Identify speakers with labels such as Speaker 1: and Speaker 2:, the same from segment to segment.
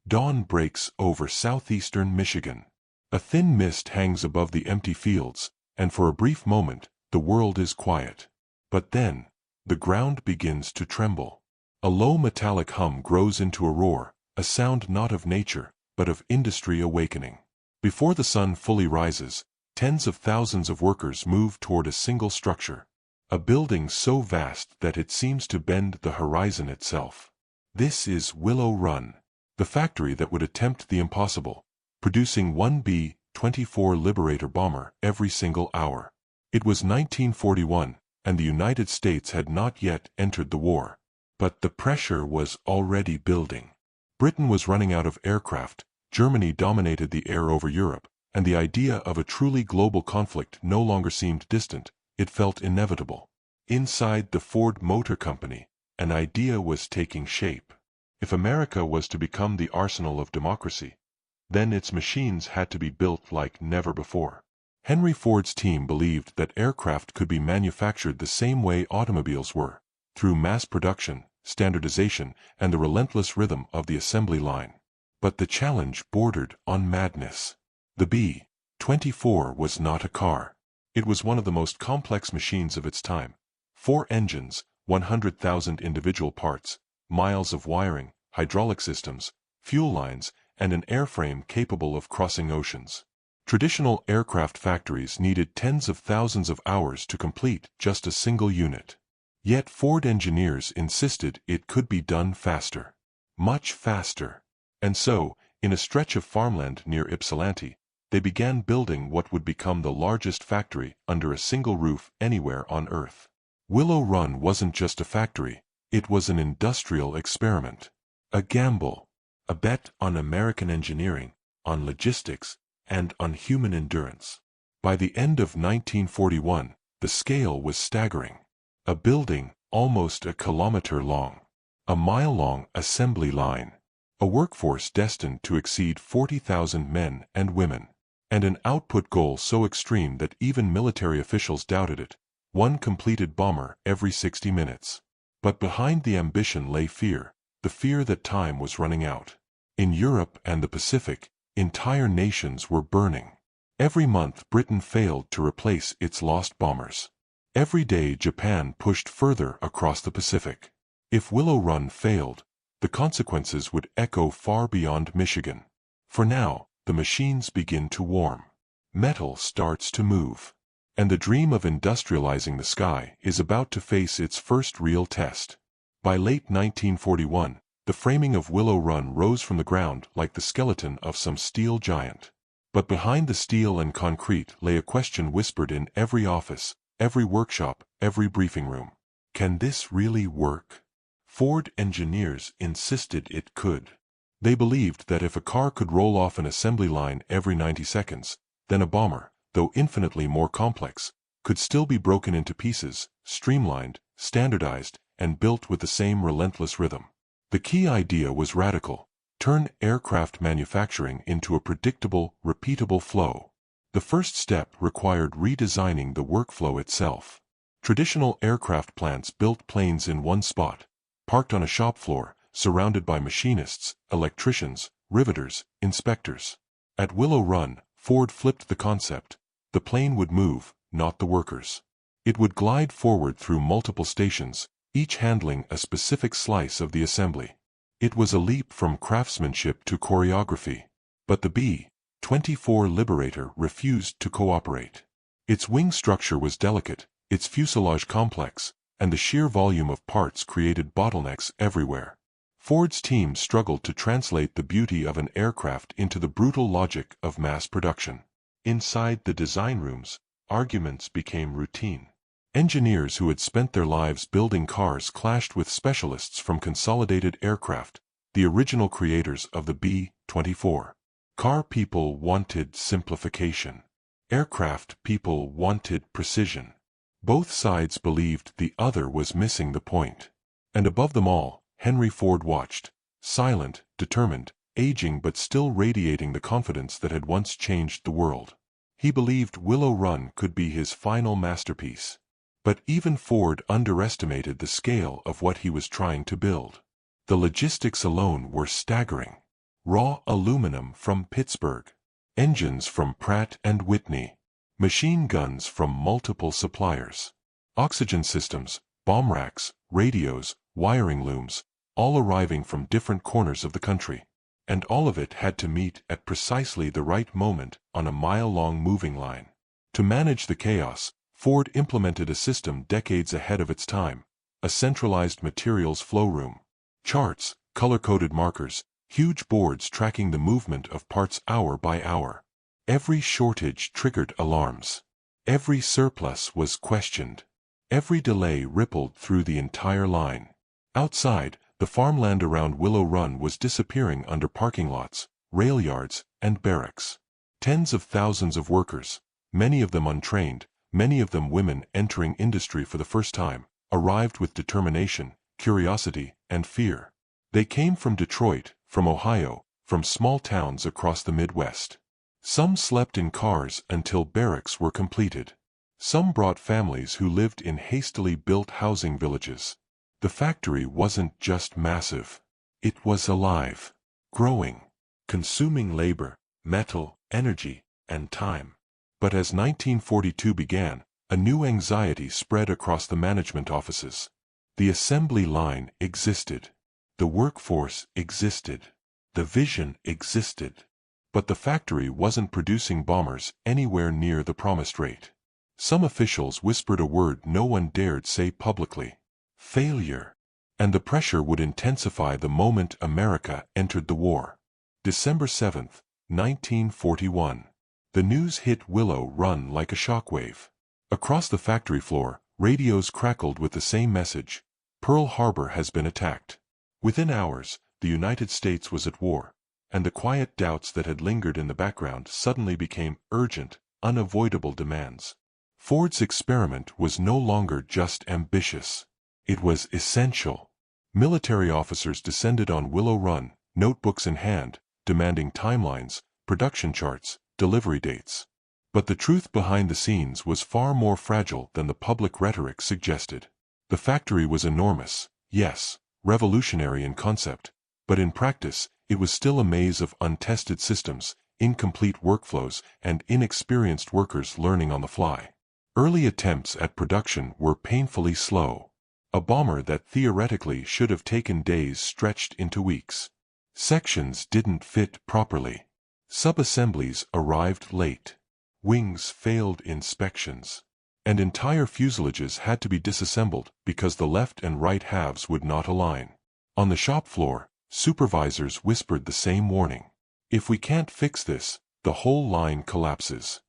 Speaker 1: Dawn breaks over southeastern Michigan. A thin mist hangs above the empty fields, and for a brief moment, the world is quiet. But then, the ground begins to tremble. A low metallic hum grows into a roar, a sound not of nature, but of industry awakening. Before the sun fully rises, tens of thousands of workers move toward a single structure. A building so vast that it seems to bend the horizon itself. This is Willow Run, the factory that would attempt the impossible, producing one B-24 Liberator bomber every single hour. It was 1941, and the United States had not yet entered the war. But the pressure was already building. Britain was running out of aircraft, Germany dominated the air over Europe, and the idea of a truly global conflict no longer seemed distant, it felt inevitable. Inside the Ford Motor Company, an idea was taking shape. If America was to become the arsenal of democracy, then its machines had to be built like never before. Henry Ford's team believed that aircraft could be manufactured the same way automobiles were, through mass production, standardization, and the relentless rhythm of the assembly line. But the challenge bordered on madness. The B-24 was not a car. It was one of the most complex machines of its time. 4 engines, 100,000 individual parts, miles of wiring, hydraulic systems, fuel lines, and an airframe capable of crossing oceans. Traditional aircraft factories needed tens of thousands of hours to complete just a single unit. Yet Ford engineers insisted it could be done faster. Much faster. And so, in a stretch of farmland near Ypsilanti, they began building what would become the largest factory under a single roof anywhere on Earth. Willow Run wasn't just a factory, it was an industrial experiment. A gamble. A bet on American engineering, on logistics, and on human endurance. By the end of 1941, the scale was staggering. A building, almost a kilometer long. A mile-long assembly line. A workforce destined to exceed 40,000 men and women. And an output goal so extreme that even military officials doubted it. One completed bomber every 60 minutes. But behind the ambition lay fear, the fear that time was running out. In Europe and the Pacific, entire nations were burning. Every month Britain failed to replace its lost bombers. Every day Japan pushed further across the Pacific. If Willow Run failed, the consequences would echo far beyond Michigan. For now, the machines begin to warm. Metal starts to move. And the dream of industrializing the sky is about to face its first real test. By late 1941, the framing of Willow Run rose from the ground like the skeleton of some steel giant. But behind the steel and concrete lay a question whispered in every office, every workshop, every briefing room. Can this really work? Ford engineers insisted it could. They believed that if a car could roll off an assembly line every 90 seconds, then a bomber, though infinitely more complex, could still be broken into pieces, streamlined, standardized, and built with the same relentless rhythm. The key idea was radical: turn aircraft manufacturing into a predictable, repeatable flow. The first step required redesigning the workflow itself. Traditional aircraft plants built planes in one spot, parked on a shop floor, surrounded by machinists, electricians, riveters, inspectors. At Willow Run, Ford flipped the concept. The plane would move, not the workers. It would glide forward through multiple stations, each handling a specific slice of the assembly. It was a leap from craftsmanship to choreography. But the B-24 Liberator refused to cooperate. Its wing structure was delicate, its fuselage complex, and the sheer volume of parts created bottlenecks everywhere. Ford's team struggled to translate the beauty of an aircraft into the brutal logic of mass production. Inside the design rooms, arguments became routine. Engineers who had spent their lives building cars clashed with specialists from Consolidated Aircraft, the original creators of the B-24. Car people wanted simplification. Aircraft people wanted precision. Both sides believed the other was missing the point. And above them all, Henry Ford watched, silent, determined, aging but still radiating the confidence that had once changed the world. He believed Willow Run could be his final masterpiece. But even Ford underestimated the scale of what he was trying to build. The logistics alone were staggering. raw aluminum from Pittsburgh, engines from Pratt and Whitney, machine guns from multiple suppliers, oxygen systems, bomb racks, radios, wiring looms, all arriving from different corners of the country. And all of it had to meet at precisely the right moment on a mile-long moving line. To manage the chaos, Ford implemented a system decades ahead of its time, a centralized materials flow room. Charts, color-coded markers, huge boards tracking the movement of parts hour by hour. Every shortage triggered alarms. Every surplus was questioned. Every delay rippled through the entire line. Outside, the farmland around Willow Run was disappearing under parking lots, rail yards, and barracks. Tens of thousands of workers, many of them untrained, many of them women entering industry for the first time, arrived with determination, curiosity, and fear. They came from Detroit, from Ohio, from small towns across the Midwest. Some slept in cars until barracks were completed. Some brought families who lived in hastily built housing villages. The factory wasn't just massive. It was alive, growing, consuming labor, metal, energy, and time. But as 1942 began, a new anxiety spread across the management offices. The assembly line existed. The workforce existed. The vision existed. But the factory wasn't producing bombers anywhere near the promised rate. Some officials whispered a word no one dared say publicly. Failure. And the pressure would intensify the moment America entered the war. December 7, 1941. The news hit Willow Run like a shockwave. Across the factory floor, radios crackled with the same message: Pearl Harbor has been attacked. Within hours, the United States was at war, and the quiet doubts that had lingered in the background suddenly became urgent, unavoidable demands. Ford's experiment was no longer just ambitious. It was essential. Military officers descended on Willow Run, notebooks in hand, demanding timelines, production charts, delivery dates. But the truth behind the scenes was far more fragile than the public rhetoric suggested. The factory was enormous, yes, revolutionary in concept, but in practice, it was still a maze of untested systems, incomplete workflows, and inexperienced workers learning on the fly. Early attempts at production were painfully slow. A bomber that theoretically should have taken days stretched into weeks. Sections didn't fit properly. Subassemblies arrived late. Wings failed inspections. And entire fuselages had to be disassembled because the left and right halves would not align. On the shop floor, supervisors whispered the same warning. If we can't fix this, the whole line collapses.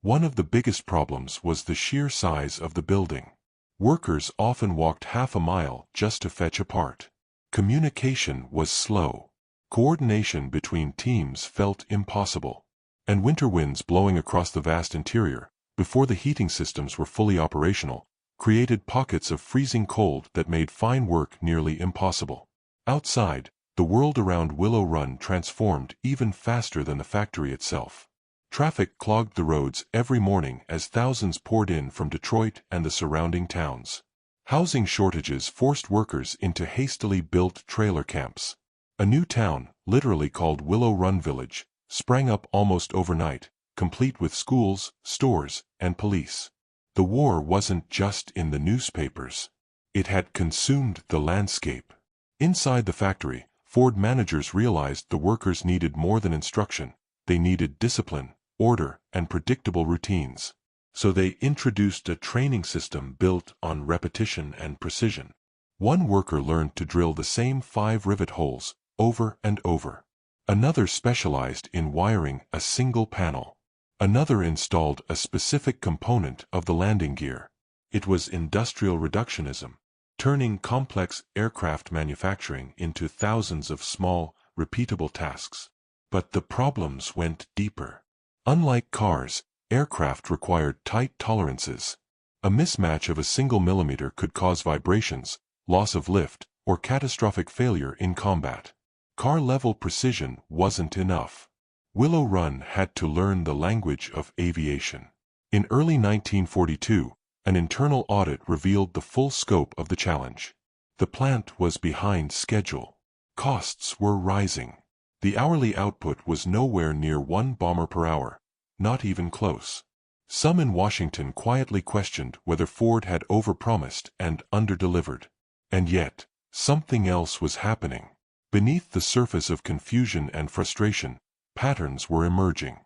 Speaker 1: One of the biggest problems was the sheer size of the building. Workers often walked half a mile just to fetch a part. Communication was slow. Coordination between teams felt impossible. And winter winds blowing across the vast interior, before the heating systems were fully operational, created pockets of freezing cold that made fine work nearly impossible. Outside, the world around Willow Run transformed even faster than the factory itself. Traffic clogged the roads every morning as thousands poured in from Detroit and the surrounding towns. Housing shortages forced workers into hastily built trailer camps. A new town, literally called Willow Run Village, sprang up almost overnight, complete with schools, stores, and police. The war wasn't just in the newspapers. It had consumed the landscape. Inside the factory, Ford managers realized the workers needed more than instruction. They needed discipline, order, and predictable routines. So they introduced a training system built on repetition and precision. One worker learned to drill the same 5 rivet holes, over and over. Another specialized in wiring a single panel. Another installed a specific component of the landing gear. It was industrial reductionism, turning complex aircraft manufacturing into thousands of small, repeatable tasks. But the problems went deeper. Unlike cars, aircraft required tight tolerances. A mismatch of a single millimeter could cause vibrations, loss of lift, or catastrophic failure in combat. Car-level precision wasn't enough. Willow Run had to learn the language of aviation. In early 1942, an internal audit revealed the full scope of the challenge. The plant was behind schedule. Costs were rising. The hourly output was nowhere near 1 bomber per hour, not even close. Some in Washington quietly questioned whether Ford had overpromised and underdelivered. And yet, something else was happening. Beneath the surface of confusion and frustration, patterns were emerging.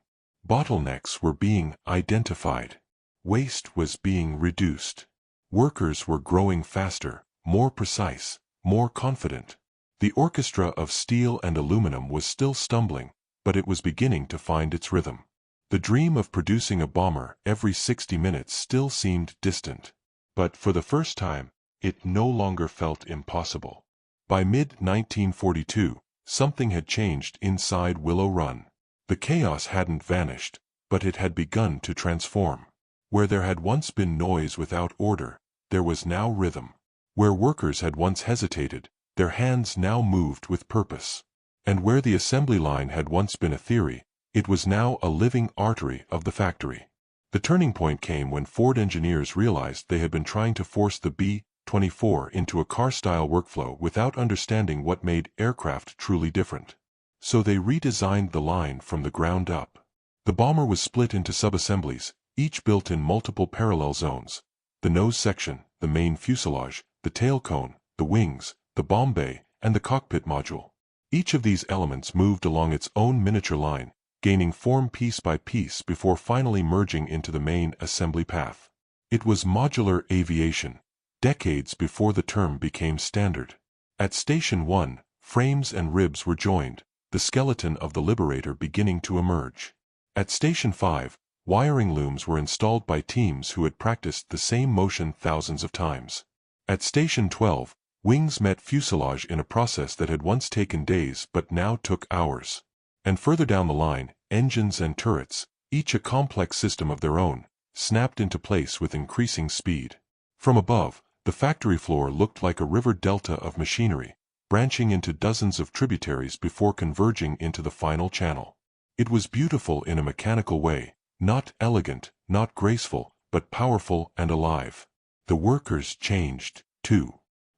Speaker 1: Bottlenecks were being identified. Waste was being reduced. Workers were growing faster, more precise, more confident. The orchestra of steel and aluminum was still stumbling, but it was beginning to find its rhythm. The dream of producing a bomber every 60 minutes still seemed distant. But for the first time, it no longer felt impossible. By mid-1942, something had changed inside Willow Run. The chaos hadn't vanished, but it had begun to transform. Where there had once been noise without order, there was now rhythm. Where workers had once hesitated, their hands now moved with purpose. And where the assembly line had once been a theory, it was now a living artery of the factory. The turning point came when Ford engineers realized they had been trying to force the B-24 into a car-style workflow without understanding what made aircraft truly different. So they redesigned the line from the ground up. The bomber was split into sub-assemblies, each built in multiple parallel zones: the nose section, the main fuselage, the tail cone, the wings, the bomb bay, and the cockpit module. Each of these elements moved along its own miniature line, gaining form piece by piece before finally merging into the main assembly path. It was modular aviation, decades before the term became standard. At Station 1, frames and ribs were joined, the skeleton of the Liberator beginning to emerge. At Station 5, wiring looms were installed by teams who had practiced the same motion thousands of times. At Station 12, wings met fuselage in a process that had once taken days but now took hours. And further down the line, engines and turrets, each a complex system of their own, snapped into place with increasing speed. From above, the factory floor looked like a river delta of machinery, branching into dozens of tributaries before converging into the final channel. It was beautiful in a mechanical way, not elegant, not graceful, but powerful and alive. The workers changed, too.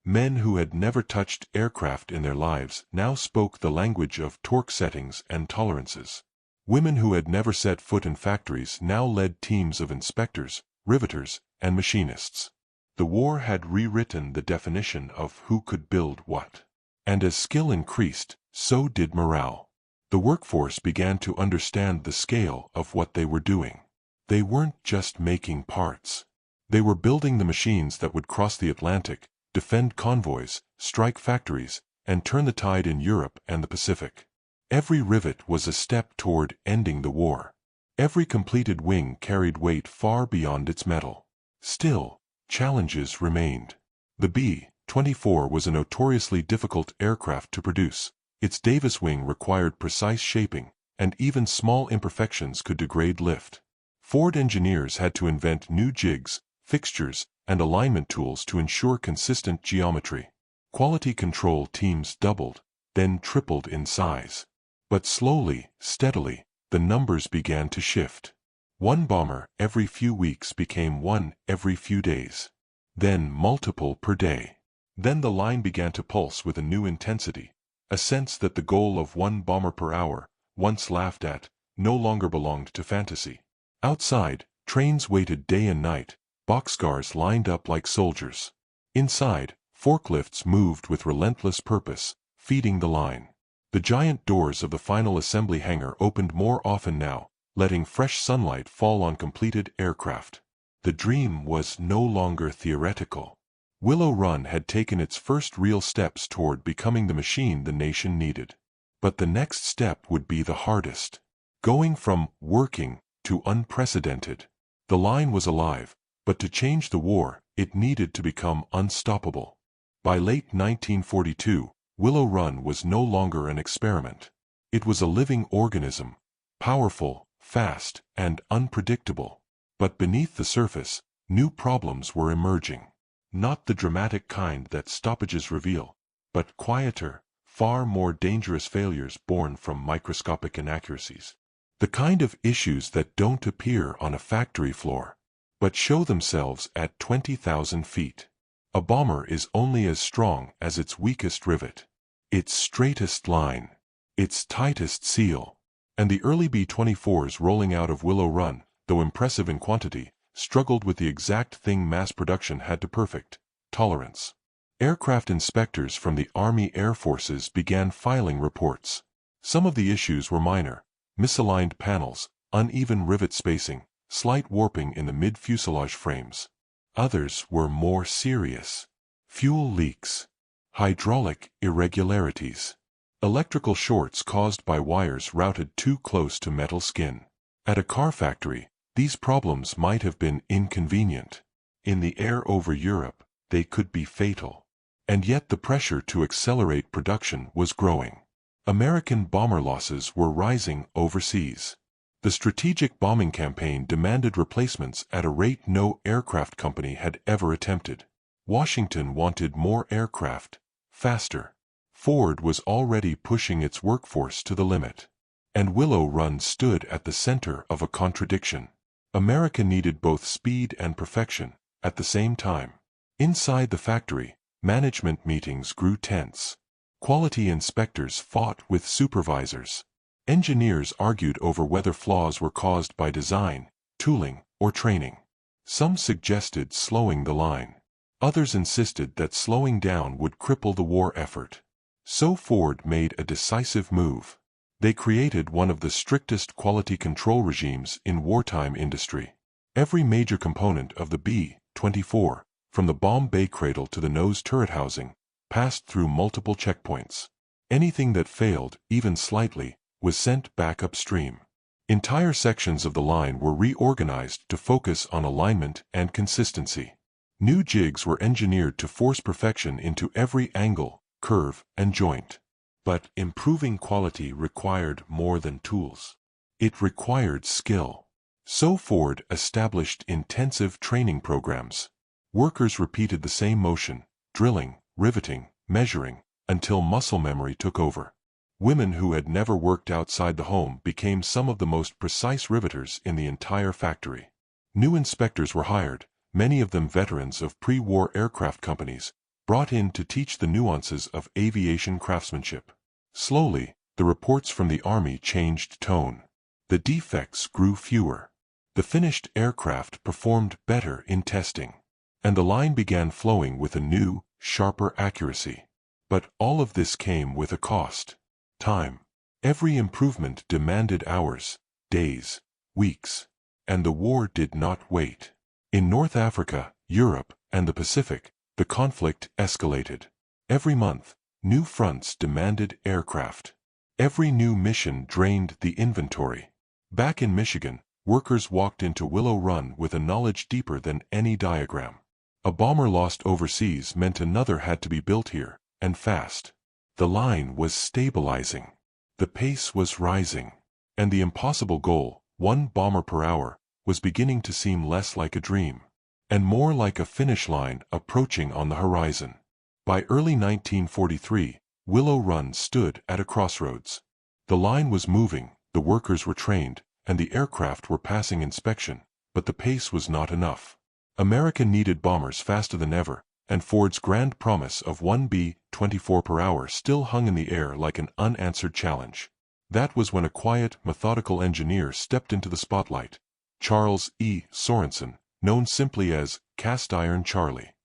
Speaker 1: Men who had never touched aircraft in their lives now spoke the language of torque settings and tolerances. Women who had never set foot in factories now led teams of inspectors, riveters, and machinists. The war had rewritten the definition of who could build what. And as skill increased, so did morale. The workforce began to understand the scale of what they were doing. They weren't just making parts. They were building the machines that would cross the Atlantic, defend convoys, strike factories, and turn the tide in Europe and the Pacific. Every rivet was a step toward ending the war. Every completed wing carried weight far beyond its metal. Still, challenges remained. The B-24 was a notoriously difficult aircraft to produce. Its Davis wing required precise shaping, and even small imperfections could degrade lift. Ford engineers had to invent new jigs, fixtures, and alignment tools to ensure consistent geometry. Quality control teams doubled, then tripled in size. But slowly, steadily, the numbers began to shift. One bomber every few weeks became one every few days. Then multiple per day. Then the line began to pulse with a new intensity, a sense that the goal of 1 bomber per hour, once laughed at, no longer belonged to fantasy. Outside, trains waited day and night, boxcars lined up like soldiers. Inside, forklifts moved with relentless purpose, feeding the line. The giant doors of the final assembly hangar opened more often now, letting fresh sunlight fall on completed aircraft. The dream was no longer theoretical. Willow Run had taken its first real steps toward becoming the machine the nation needed. But the next step would be the hardest. Going from working to unprecedented. The line was alive, but to change the war, it needed to become unstoppable. By late 1942, Willow Run was no longer an experiment. It was a living organism, powerful, fast, and unpredictable. But beneath the surface, new problems were emerging. Not the dramatic kind that stoppages reveal, but quieter, far more dangerous failures born from microscopic inaccuracies. The kind of issues that don't appear on a factory floor, but show themselves at 20,000 feet. A bomber is only as strong as its weakest rivet, its straightest line. its tightest seal. And the early B-24s rolling out of Willow Run, though impressive in quantity, struggled with the exact thing mass production had to perfect: tolerance. Aircraft inspectors from the Army Air Forces began filing reports. Some of the issues were minor: misaligned panels, uneven rivet spacing, slight warping in the mid-fuselage frames. Others were more serious: fuel leaks, hydraulic irregularities, electrical shorts caused by wires routed too close to metal skin. At a car factory, these problems might have been inconvenient. In the air over Europe, they could be fatal. And yet the pressure to accelerate production was growing. American bomber losses were rising overseas. The strategic bombing campaign demanded replacements at a rate no aircraft company had ever attempted. Washington wanted more aircraft, faster. Ford was already pushing its workforce to the limit. And Willow Run stood at the center of a contradiction. America needed both speed and perfection at the same time. Inside the factory, management meetings grew tense. Quality inspectors fought with supervisors. Engineers argued over whether flaws were caused by design, tooling, or training. Some suggested slowing the line. Others insisted that slowing down would cripple the war effort. So Ford made a decisive move. They created one of the strictest quality control regimes in wartime industry. Every major component of the B-24, from the bomb bay cradle to the nose turret housing, passed through multiple checkpoints. Anything that failed, even slightly, was sent back upstream. Entire sections of the line were reorganized to focus on alignment and consistency. New jigs were engineered to force perfection into every angle, curve, and joint. But improving quality required more than tools. It required skill. So Ford established intensive training programs. Workers repeated the same motion, drilling, riveting, measuring, until muscle memory took over. Women who had never worked outside the home became some of the most precise riveters in the entire factory. New inspectors were hired, many of them veterans of pre-war aircraft companies, brought in to teach the nuances of aviation craftsmanship. Slowly, the reports from the Army changed tone. The defects grew fewer. The finished aircraft performed better in testing. And the line began flowing with a new, sharper accuracy. But all of this came with a cost. Time. Every improvement demanded hours, days, weeks. And the war did not wait. In North Africa, Europe, and the Pacific, the conflict escalated. Every month, new fronts demanded aircraft. Every new mission drained the inventory. Back in Michigan, workers walked into Willow Run with a knowledge deeper than any diagram. A bomber lost overseas meant another had to be built here, and fast. The line was stabilizing. The pace was rising. And the impossible goal, 1 bomber per hour, was beginning to seem less like a dream, and more like a finish line approaching on the horizon. By early 1943, Willow Run stood at a crossroads. The line was moving, the workers were trained, and the aircraft were passing inspection, but the pace was not enough. America needed bombers faster than ever, and Ford's grand promise of 1 B-24 per hour still hung in the air like an unanswered challenge. That was when a quiet, methodical engineer stepped into the spotlight: Charles E. Sorensen, known simply as Cast Iron Charlie.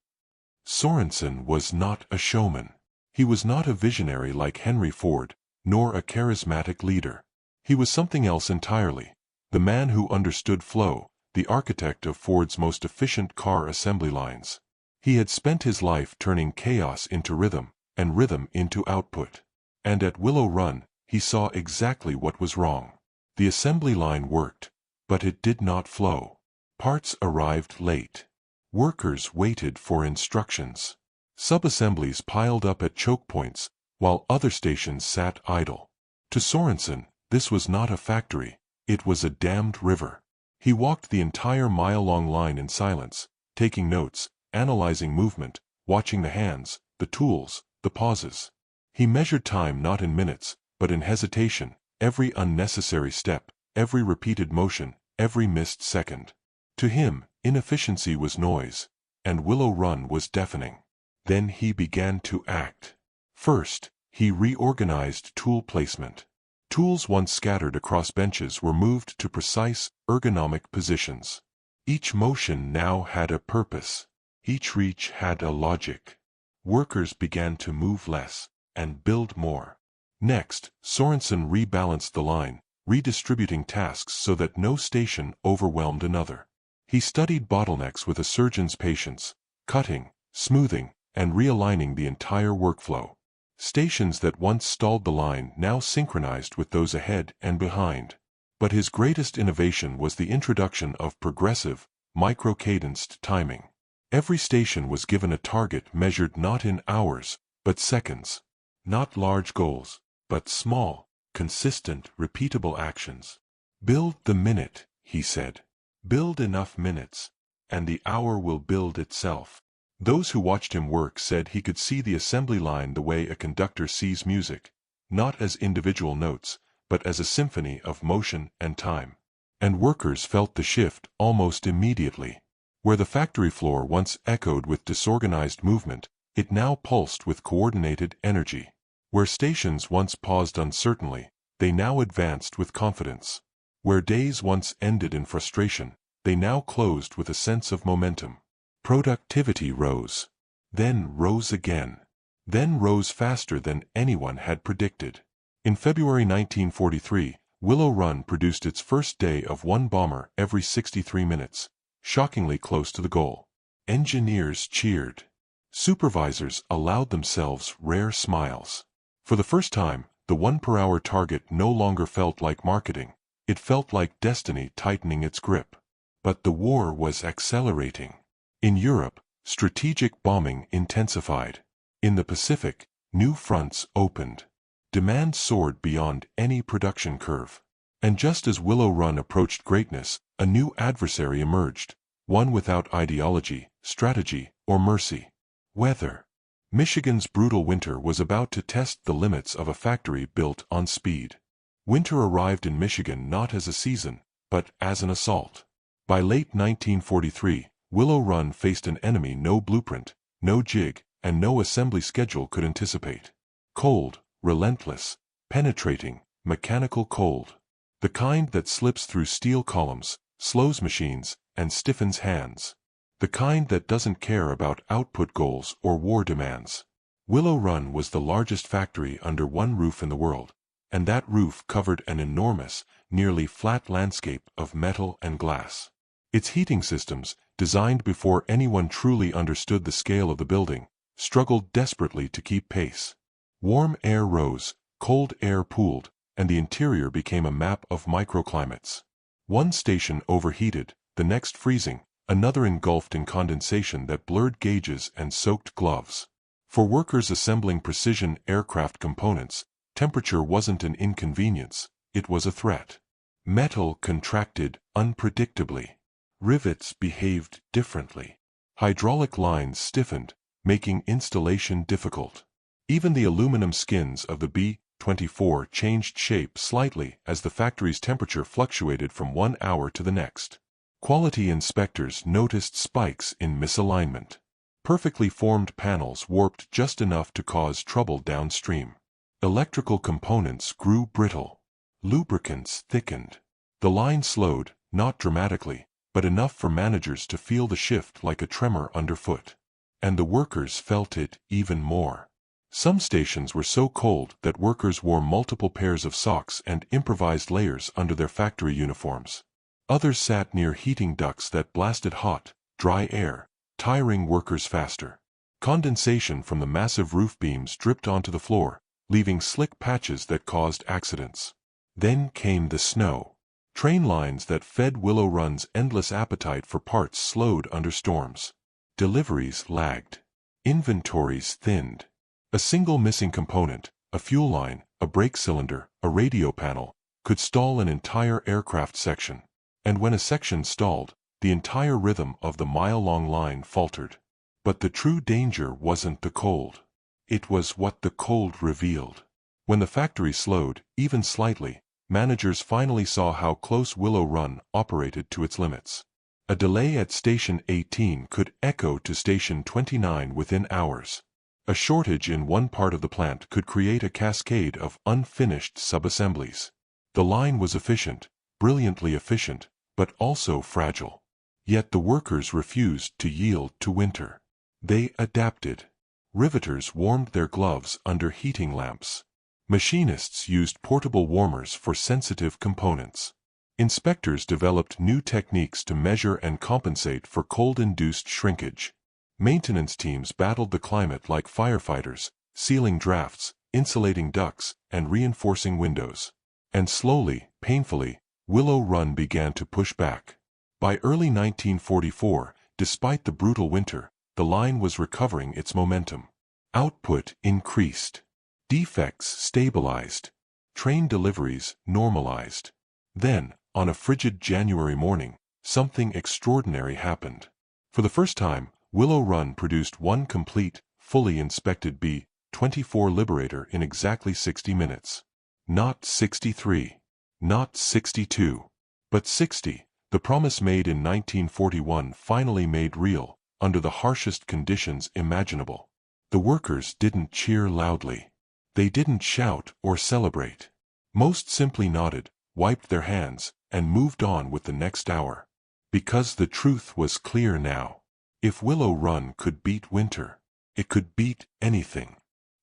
Speaker 1: Sorensen was not a showman. He was not a visionary like Henry Ford, nor a charismatic leader. He was something else entirely: the man who understood flow, the architect of Ford's most efficient car assembly lines. He had spent his life turning chaos into rhythm, and rhythm into output. And at Willow Run, he saw exactly what was wrong. The assembly line worked, but it did not flow. Parts arrived late. Workers waited for instructions. Sub-assemblies piled up at choke points, while other stations sat idle. To Sorensen, this was not a factory, it was a damned river. He walked the entire mile-long line in silence, taking notes, analyzing movement, watching the hands, the tools, the pauses. He measured time not in minutes, but in hesitation, every unnecessary step, every repeated motion, every missed second. To him, inefficiency was noise, and Willow Run was deafening. Then he began to act. First, he reorganized tool placement. Tools once scattered across benches were moved to precise, ergonomic positions. Each motion now had a purpose. Each reach had a logic. Workers began to move less and build more. Next, Sorensen rebalanced the line, redistributing tasks so that no station overwhelmed another. He studied bottlenecks with a surgeon's patience, cutting, smoothing, and realigning the entire workflow. Stations that once stalled the line now synchronized with those ahead and behind. But his greatest innovation was the introduction of progressive, micro-cadenced timing. Every station was given a target measured not in hours, but seconds. Not large goals, but small, consistent, repeatable actions. Build the minute, he said. Build enough minutes, and the hour will build itself. Those who watched him work said he could see the assembly line the way a conductor sees music, not as individual notes, but as a symphony of motion and time. And workers felt the shift almost immediately. Where the factory floor once echoed with disorganized movement, it now pulsed with coordinated energy. Where stations once paused uncertainly, they now advanced with confidence. Where days once ended in frustration, they now closed with a sense of momentum. Productivity rose. Then rose again. Then rose faster than anyone had predicted. In February 1943, Willow Run produced its first day of one bomber every 63 minutes, shockingly close to the goal. Engineers cheered. Supervisors allowed themselves rare smiles. For the first time, the 1-per-hour target no longer felt like marketing. It felt like destiny tightening its grip. But the war was accelerating. In Europe, strategic bombing intensified. In the Pacific, new fronts opened. Demand soared beyond any production curve. And just as Willow Run approached greatness, a new adversary emerged, one without ideology, strategy, or mercy. Weather. Michigan's brutal winter was about to test the limits of a factory built on speed. Winter arrived in Michigan not as a season, but as an assault. By late 1943, Willow Run faced an enemy no blueprint, no jig, and no assembly schedule could anticipate. Cold, relentless, penetrating, mechanical cold. The kind that slips through steel columns, slows machines, and stiffens hands. The kind that doesn't care about output goals or war demands. Willow Run was the largest factory under one roof in the world, and that roof covered an enormous, nearly flat landscape of metal and glass. Its heating systems, designed before anyone truly understood the scale of the building, struggled desperately to keep pace. Warm air rose, cold air pooled, and the interior became a map of microclimates. One station overheated, the next freezing, another engulfed in condensation that blurred gauges and soaked gloves. For workers assembling precision aircraft components, temperature wasn't an inconvenience, it was a threat. Metal contracted unpredictably. Rivets behaved differently. Hydraulic lines stiffened, making installation difficult. Even the aluminum skins of the B-24 changed shape slightly as the factory's temperature fluctuated from one hour to the next. Quality inspectors noticed spikes in misalignment. Perfectly formed panels warped just enough to cause trouble downstream. Electrical components grew brittle. Lubricants thickened. The line slowed, not dramatically, but enough for managers to feel the shift like a tremor underfoot. And the workers felt it even more. Some stations were so cold that workers wore multiple pairs of socks and improvised layers under their factory uniforms. Others sat near heating ducts that blasted hot, dry air, tiring workers faster. Condensation from the massive roof beams dripped onto the floor, leaving slick patches that caused accidents. Then came the snow. Train lines that fed Willow Run's endless appetite for parts slowed under storms. Deliveries lagged. Inventories thinned. A single missing component, a fuel line, a brake cylinder, a radio panel, could stall an entire aircraft section. And when a section stalled, the entire rhythm of the mile-long line faltered. But the true danger wasn't the cold. It was what the cold revealed. When the factory slowed, even slightly, managers finally saw how close Willow Run operated to its limits. A delay at Station 18 could echo to Station 29 within hours. A shortage in one part of the plant could create a cascade of unfinished subassemblies. The line was efficient, brilliantly efficient, but also fragile. Yet the workers refused to yield to winter. They adapted. Riveters warmed their gloves under heating lamps. Machinists used portable warmers for sensitive components. Inspectors developed new techniques to measure and compensate for cold-induced shrinkage. Maintenance teams battled the climate like firefighters, sealing drafts, insulating ducts, and reinforcing windows. And slowly, painfully, Willow Run began to push back. By early 1944, despite the brutal winter, the line was recovering its momentum. Output increased. Defects stabilized. Train deliveries normalized. Then, on a frigid January morning, something extraordinary happened. For the first time, Willow Run produced one complete, fully inspected B-24 Liberator in exactly 60 minutes. Not 63. Not 62. But 60, the promise made in 1941 finally made real, under the harshest conditions imaginable. The workers didn't cheer loudly. They didn't shout or celebrate. Most simply nodded, wiped their hands, and moved on with the next hour. Because the truth was clear now. If Willow Run could beat winter, it could beat anything.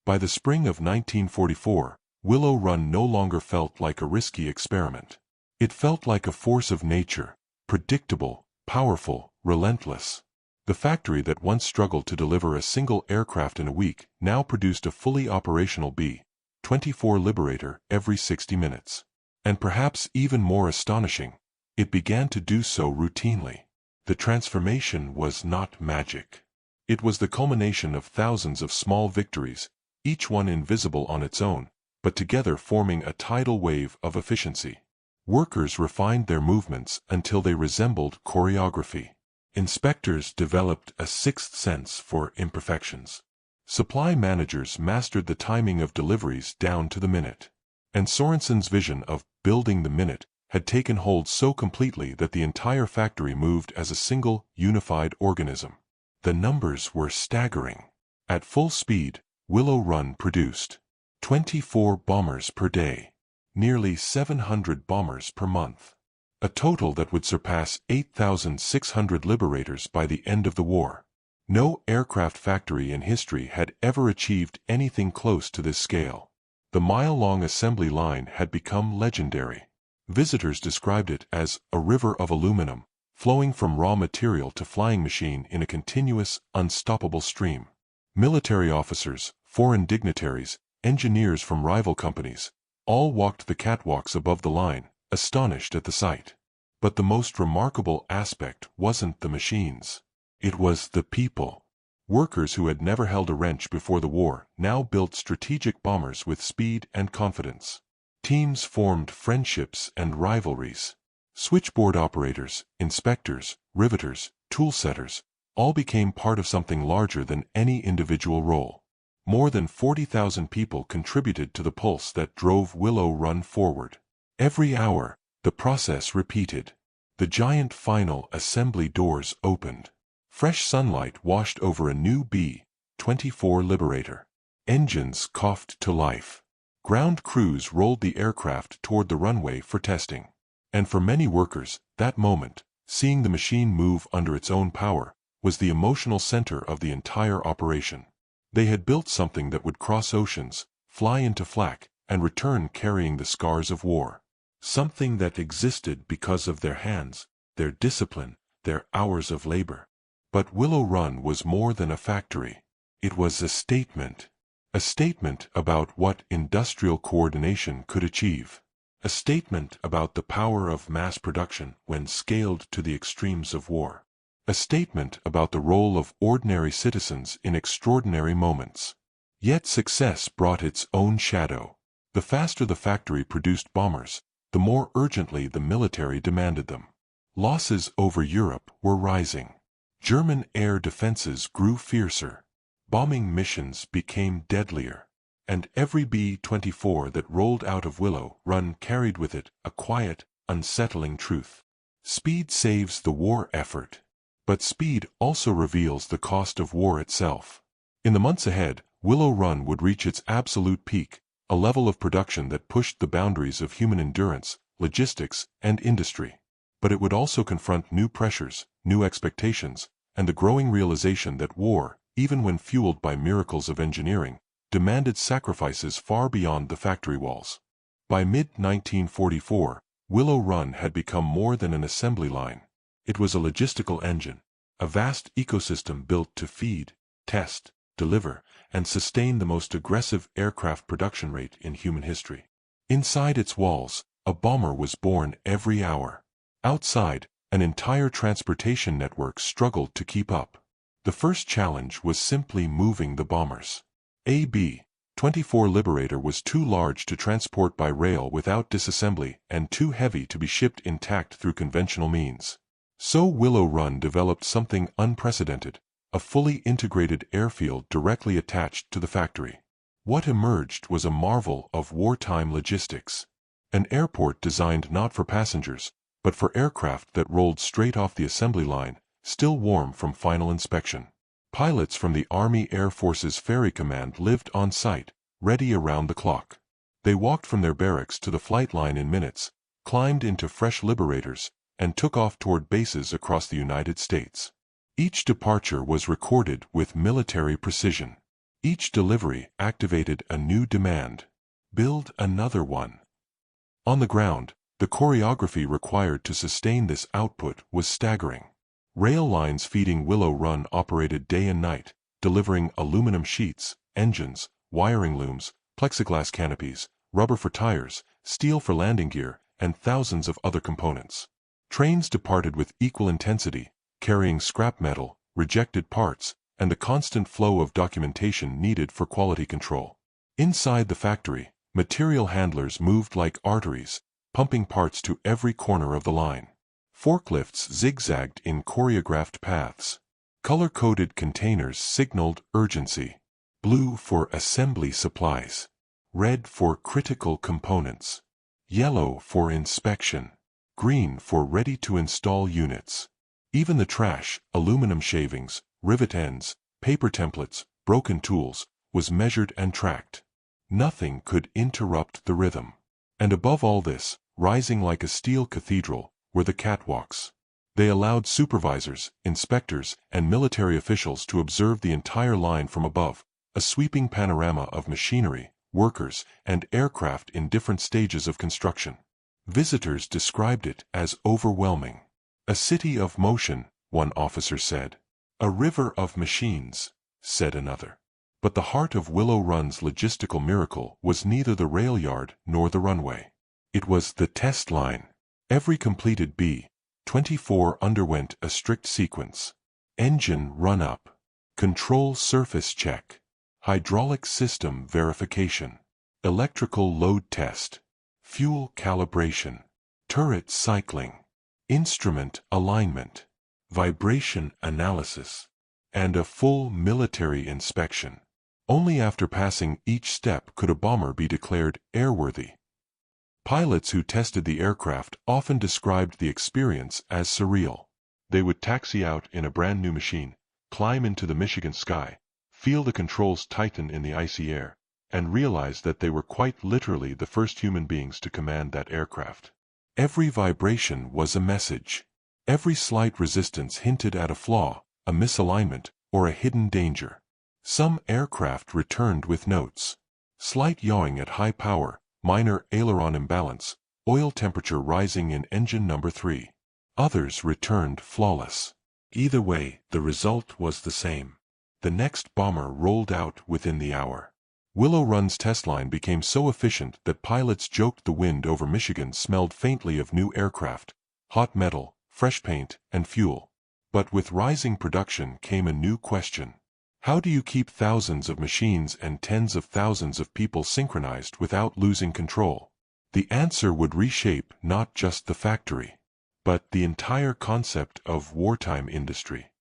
Speaker 1: By the spring of 1944, Willow Run no longer felt like a risky experiment. It felt like a force of nature, predictable, powerful, relentless. The factory that once struggled to deliver a single aircraft in a week now produced a fully operational B-24 Liberator every 60 minutes. And perhaps even more astonishing, it began to do so routinely. The transformation was not magic. It was the culmination of thousands of small victories, each one invisible on its own, but together forming a tidal wave of efficiency. Workers refined their movements until they resembled choreography. Inspectors developed a sixth sense for imperfections. Supply managers mastered the timing of deliveries down to the minute. And Sorensen's vision of building the minute had taken hold so completely that the entire factory moved as a single, unified organism. The numbers were staggering. At full speed, Willow Run produced 24 bombers per day, nearly 700 bombers per month. A total that would surpass 8,600 Liberators by the end of the war. No aircraft factory in history had ever achieved anything close to this scale. The mile-long assembly line had become legendary. Visitors described it as a river of aluminum, flowing from raw material to flying machine in a continuous, unstoppable stream. Military officers, foreign dignitaries, engineers from rival companies, all walked the catwalks above the line, astonished at the sight. But the most remarkable aspect wasn't the machines. It was the people. Workers who had never held a wrench before the war now built strategic bombers with speed and confidence. Teams formed friendships and rivalries. Switchboard operators, inspectors, riveters, tool setters, all became part of something larger than any individual role. More than 40,000 people contributed to the pulse that drove Willow Run forward. Every hour, the process repeated. The giant final assembly doors opened. Fresh sunlight washed over a new B-24 Liberator. Engines coughed to life. Ground crews rolled the aircraft toward the runway for testing. And for many workers, that moment, seeing the machine move under its own power, was the emotional center of the entire operation. They had built something that would cross oceans, fly into flak, and return carrying the scars of war. Something that existed because of their hands, their discipline, their hours of labor. But Willow Run was more than a factory. It was a statement. A statement about what industrial coordination could achieve. A statement about the power of mass production when scaled to the extremes of war. A statement about the role of ordinary citizens in extraordinary moments. Yet success brought its own shadow. The faster the factory produced bombers, the more urgently the military demanded them. Losses over Europe were rising. German air defenses grew fiercer. Bombing missions became deadlier. And every B-24 that rolled out of Willow Run carried with it a quiet, unsettling truth. Speed saves the war effort. But speed also reveals the cost of war itself. In the months ahead, Willow Run would reach its absolute peak, a level of production that pushed the boundaries of human endurance, logistics, and industry. But it would also confront new pressures, new expectations, and the growing realization that war, even when fueled by miracles of engineering, demanded sacrifices far beyond the factory walls. By mid-1944, Willow Run had become more than an assembly line. It was a logistical engine, a vast ecosystem built to feed, test, deliver, and sustain the most aggressive aircraft production rate in human history. Inside its walls, a bomber was born every hour. Outside, an entire transportation network struggled to keep up. The first challenge was simply moving the bombers. A B-24 Liberator was too large to transport by rail without disassembly and too heavy to be shipped intact through conventional means. So Willow Run developed something unprecedented, a fully integrated airfield directly attached to the factory. What emerged was a marvel of wartime logistics. An airport designed not for passengers, but for aircraft that rolled straight off the assembly line, still warm from final inspection. Pilots from the Army Air Force's Ferry Command lived on site, ready around the clock. They walked from their barracks to the flight line in minutes, climbed into fresh Liberators, and took off toward bases across the United States. Each departure was recorded with military precision. Each delivery activated a new demand. Build another one. On the ground, the choreography required to sustain this output was staggering. Rail lines feeding Willow Run operated day and night, delivering aluminum sheets, engines, wiring looms, plexiglass canopies, rubber for tires, steel for landing gear, and thousands of other components. Trains departed with equal intensity, carrying scrap metal, rejected parts, and the constant flow of documentation needed for quality control. Inside the factory, material handlers moved like arteries, pumping parts to every corner of the line. Forklifts zigzagged in choreographed paths. Color-coded containers signaled urgency. Blue for assembly supplies. Red for critical components. Yellow for inspection. Green for ready-to-install units. Even the trash, aluminum shavings, rivet ends, paper templates, broken tools, was measured and tracked. Nothing could interrupt the rhythm. And above all this, rising like a steel cathedral, were the catwalks. They allowed supervisors, inspectors, and military officials to observe the entire line from above, a sweeping panorama of machinery, workers, and aircraft in different stages of construction. Visitors described it as overwhelming. A city of motion, one officer said. A river of machines, said another. But the heart of Willow Run's logistical miracle was neither the rail yard nor the runway. It was the test line. Every completed B-24 underwent a strict sequence. Engine run-up. Control surface check. Hydraulic system verification. Electrical load test. Fuel calibration. Turret cycling. Instrument alignment. Vibration analysis. And a full military inspection. Only after passing each step could a bomber be declared airworthy. Pilots who tested the aircraft often described the experience as surreal. They would taxi out in a brand new machine, climb into the Michigan sky, feel the controls tighten in the icy air, and realize that they were quite literally the first human beings to command that aircraft. Every vibration was a message. Every slight resistance hinted at a flaw, a misalignment, or a hidden danger. Some aircraft returned with notes. Slight yawing at high power, minor aileron imbalance, oil temperature rising in engine number 3. Others returned flawless. Either way, the result was the same. The next bomber rolled out within the hour. Willow Run's test line became so efficient that pilots joked the wind over Michigan smelled faintly of new aircraft, hot metal, fresh paint, and fuel. But with rising production came a new question. How do you keep thousands of machines and tens of thousands of people synchronized without losing control? The answer would reshape not just the factory, but the entire concept of wartime industry.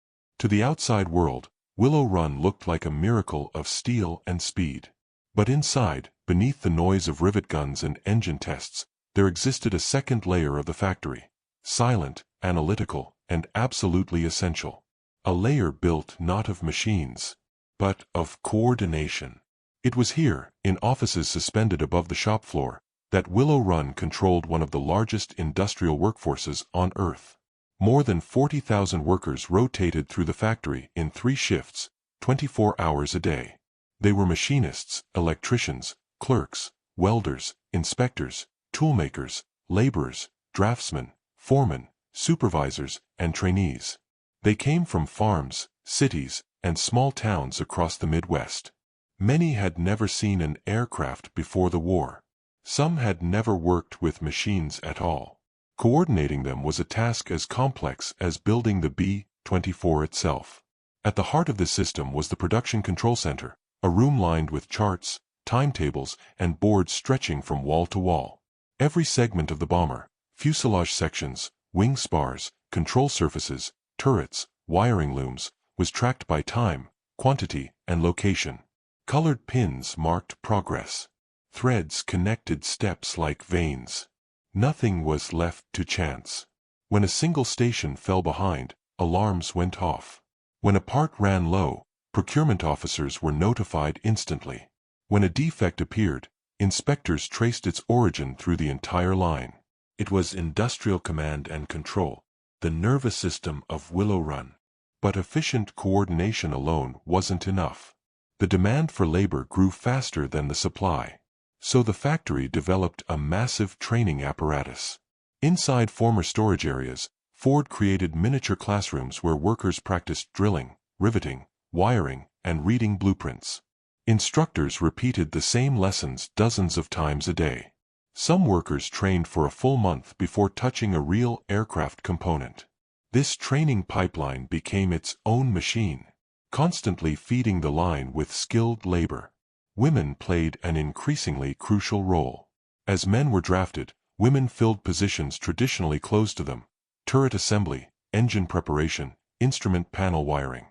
Speaker 1: To the outside world, Willow Run looked like a miracle of steel and speed. But inside, beneath the noise of rivet guns and engine tests, there existed a second layer of the factory, silent, analytical, and absolutely essential. A layer built not of machines, but of coordination. It was here, in offices suspended above the shop floor, that Willow Run controlled one of the largest industrial workforces on Earth. More than 40,000 workers rotated through the factory in 3 shifts, 24 hours a day. They were machinists, electricians, clerks, welders, inspectors, toolmakers, laborers, draftsmen, foremen, supervisors, and trainees. They came from farms, cities, and small towns across the Midwest. Many had never seen an aircraft before the war. Some had never worked with machines at all. Coordinating them was a task as complex as building the B-24 itself. At the heart of this system was the Production Control Center, a room lined with charts, timetables, and boards stretching from wall to wall. Every segment of the bomber, fuselage sections, wing spars, control surfaces, turrets, wiring looms, was tracked by time, quantity, and location. Colored pins marked progress. Threads connected steps like veins. Nothing was left to chance. When a single station fell behind, alarms went off. When a part ran low, procurement officers were notified instantly. When a defect appeared, inspectors traced its origin through the entire line. It was industrial command and control, the nervous system of Willow Run. But efficient coordination alone wasn't enough. The demand for labor grew faster than the supply. So the factory developed a massive training apparatus. Inside former storage areas, Ford created miniature classrooms where workers practiced drilling, riveting, wiring, and reading blueprints. Instructors repeated the same lessons dozens of times a day. Some workers trained for a full month before touching a real aircraft component. This training pipeline became its own machine, constantly feeding the line with skilled labor. Women played an increasingly crucial role. As men were drafted, women filled positions traditionally closed to them: turret assembly, engine preparation, instrument panel wiring.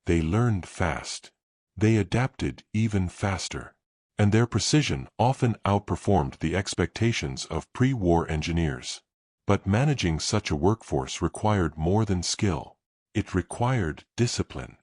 Speaker 1: They learned fast. They adapted even faster. And their precision often outperformed the expectations of pre-war engineers. But managing such a workforce required more than skill. It required discipline.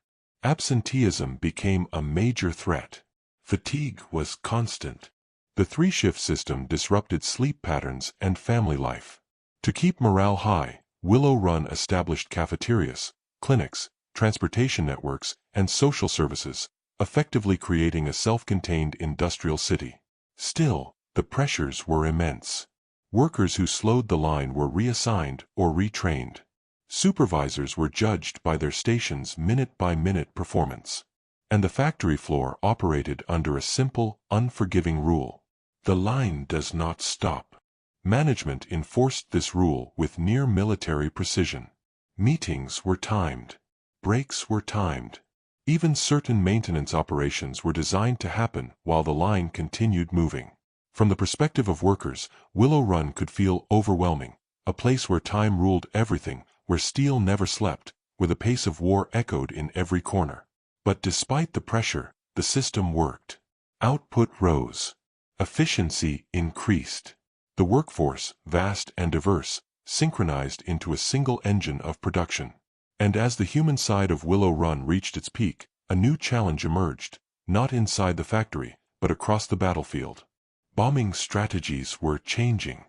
Speaker 1: Absenteeism became a major threat. Fatigue was constant. The 3-shift system disrupted sleep patterns and family life. To keep morale high, Willow Run established cafeterias, clinics, transportation networks, and social services, effectively creating a self-contained industrial city. Still, the pressures were immense. Workers who slowed the line were reassigned or retrained. Supervisors were judged by their station's minute-by-minute performance. And the factory floor operated under a simple, unforgiving rule: the line does not stop. Management enforced this rule with near-military precision. Meetings were timed. Breaks were timed. Even certain maintenance operations were designed to happen while the line continued moving. From the perspective of workers, Willow Run could feel overwhelming, a place where time ruled everything, where steel never slept, where the pace of war echoed in every corner. But despite the pressure, the system worked. Output rose. Efficiency increased. The workforce, vast and diverse, synchronized into a single engine of production. And as the human side of Willow Run reached its peak, a new challenge emerged, not inside the factory, but across the battlefield. Bombing strategies were changing.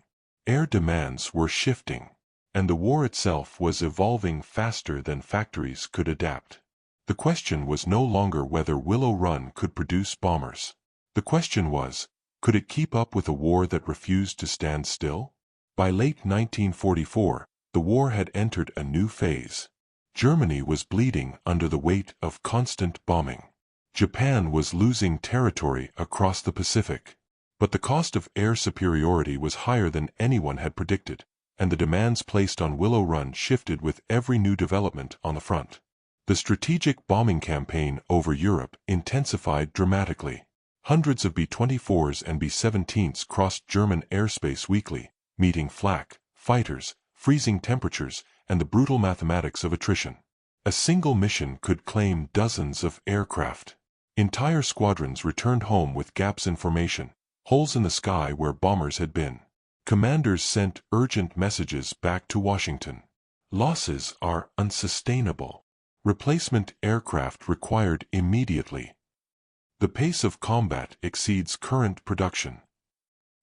Speaker 1: Air demands were shifting. And the war itself was evolving faster than factories could adapt. The question was no longer whether Willow Run could produce bombers. The question was, could it keep up with a war that refused to stand still? By late 1944, the war had entered a new phase. Germany was bleeding under the weight of constant bombing. Japan was losing territory across the Pacific. But the cost of air superiority was higher than anyone had predicted, and the demands placed on Willow Run shifted with every new development on the front. The strategic bombing campaign over Europe intensified dramatically. Hundreds of B-24s and B-17s crossed German airspace weekly, meeting flak, fighters, freezing temperatures, and the brutal mathematics of attrition. A single mission could claim dozens of aircraft. Entire squadrons returned home with gaps in formation, holes in the sky where bombers had been. Commanders sent urgent messages back to Washington. Losses are unsustainable. Replacement aircraft required immediately. The pace of combat exceeds current production.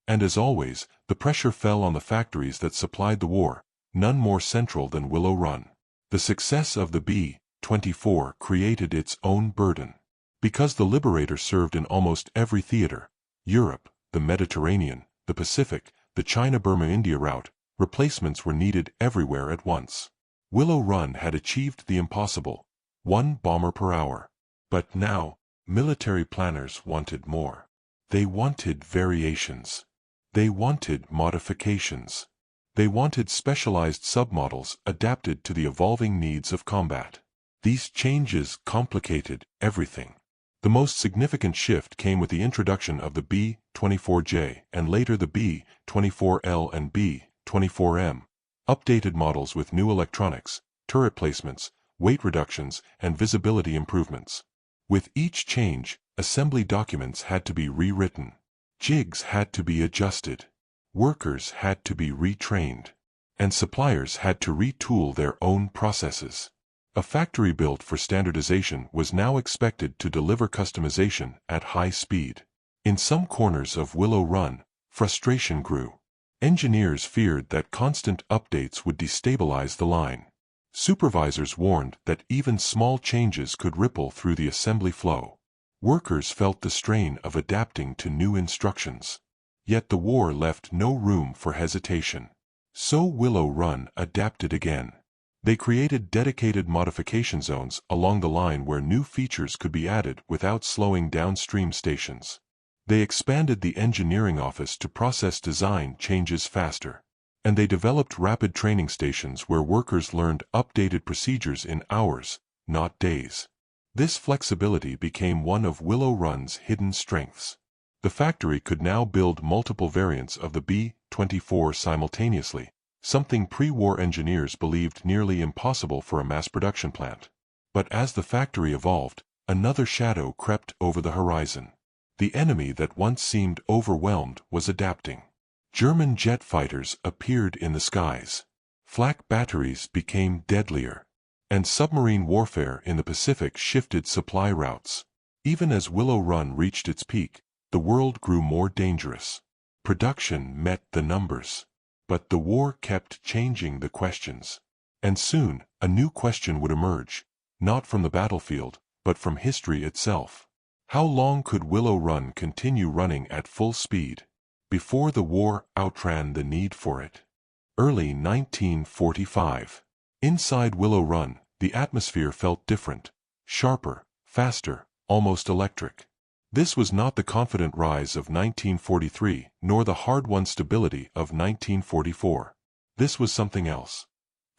Speaker 1: And as always, the pressure fell on the factories that supplied the war, none more central than Willow Run. The success of the B-24 created its own burden. Because the Liberator served in almost every theater, Europe, the Mediterranean, the Pacific, the China-Burma-India route, replacements were needed everywhere at once. Willow Run had achieved the impossible, 1 bomber per hour. But now, military planners wanted more. They wanted variations. They wanted modifications. They wanted specialized submodels adapted to the evolving needs of combat. These changes complicated everything. The most significant shift came with the introduction of the B-24J and later the B-24L and B-24M, updated models with new electronics, turret placements, weight reductions, and visibility improvements. With each change, assembly documents had to be rewritten. Jigs had to be adjusted. Workers had to be retrained. And suppliers had to retool their own processes. A factory built for standardization was now expected to deliver customization at high speed. In some corners of Willow Run, frustration grew. Engineers feared that constant updates would destabilize the line. Supervisors warned that even small changes could ripple through the assembly flow. Workers felt the strain of adapting to new instructions. Yet the war left no room for hesitation. So Willow Run adapted again. They created dedicated modification zones along the line where new features could be added without slowing downstream stations. They expanded the engineering office to process design changes faster. And they developed rapid training stations where workers learned updated procedures in hours, not days. This flexibility became one of Willow Run's hidden strengths. The factory could now build multiple variants of the B-24 simultaneously, something pre-war engineers believed nearly impossible for a mass production plant. But as the factory evolved, another shadow crept over the horizon. The enemy that once seemed overwhelmed was adapting. German jet fighters appeared in the skies. Flak batteries became deadlier. And submarine warfare in the Pacific shifted supply routes. Even as Willow Run reached its peak, the world grew more dangerous. Production met the numbers. But the war kept changing the questions. And soon, a new question would emerge, not from the battlefield, but from history itself. How long could Willow Run continue running at full speed before the war outran the need for it? Early 1945. Inside Willow Run, the atmosphere felt different, sharper, faster, almost electric. This was not the confident rise of 1943, nor the hard-won stability of 1944. This was something else.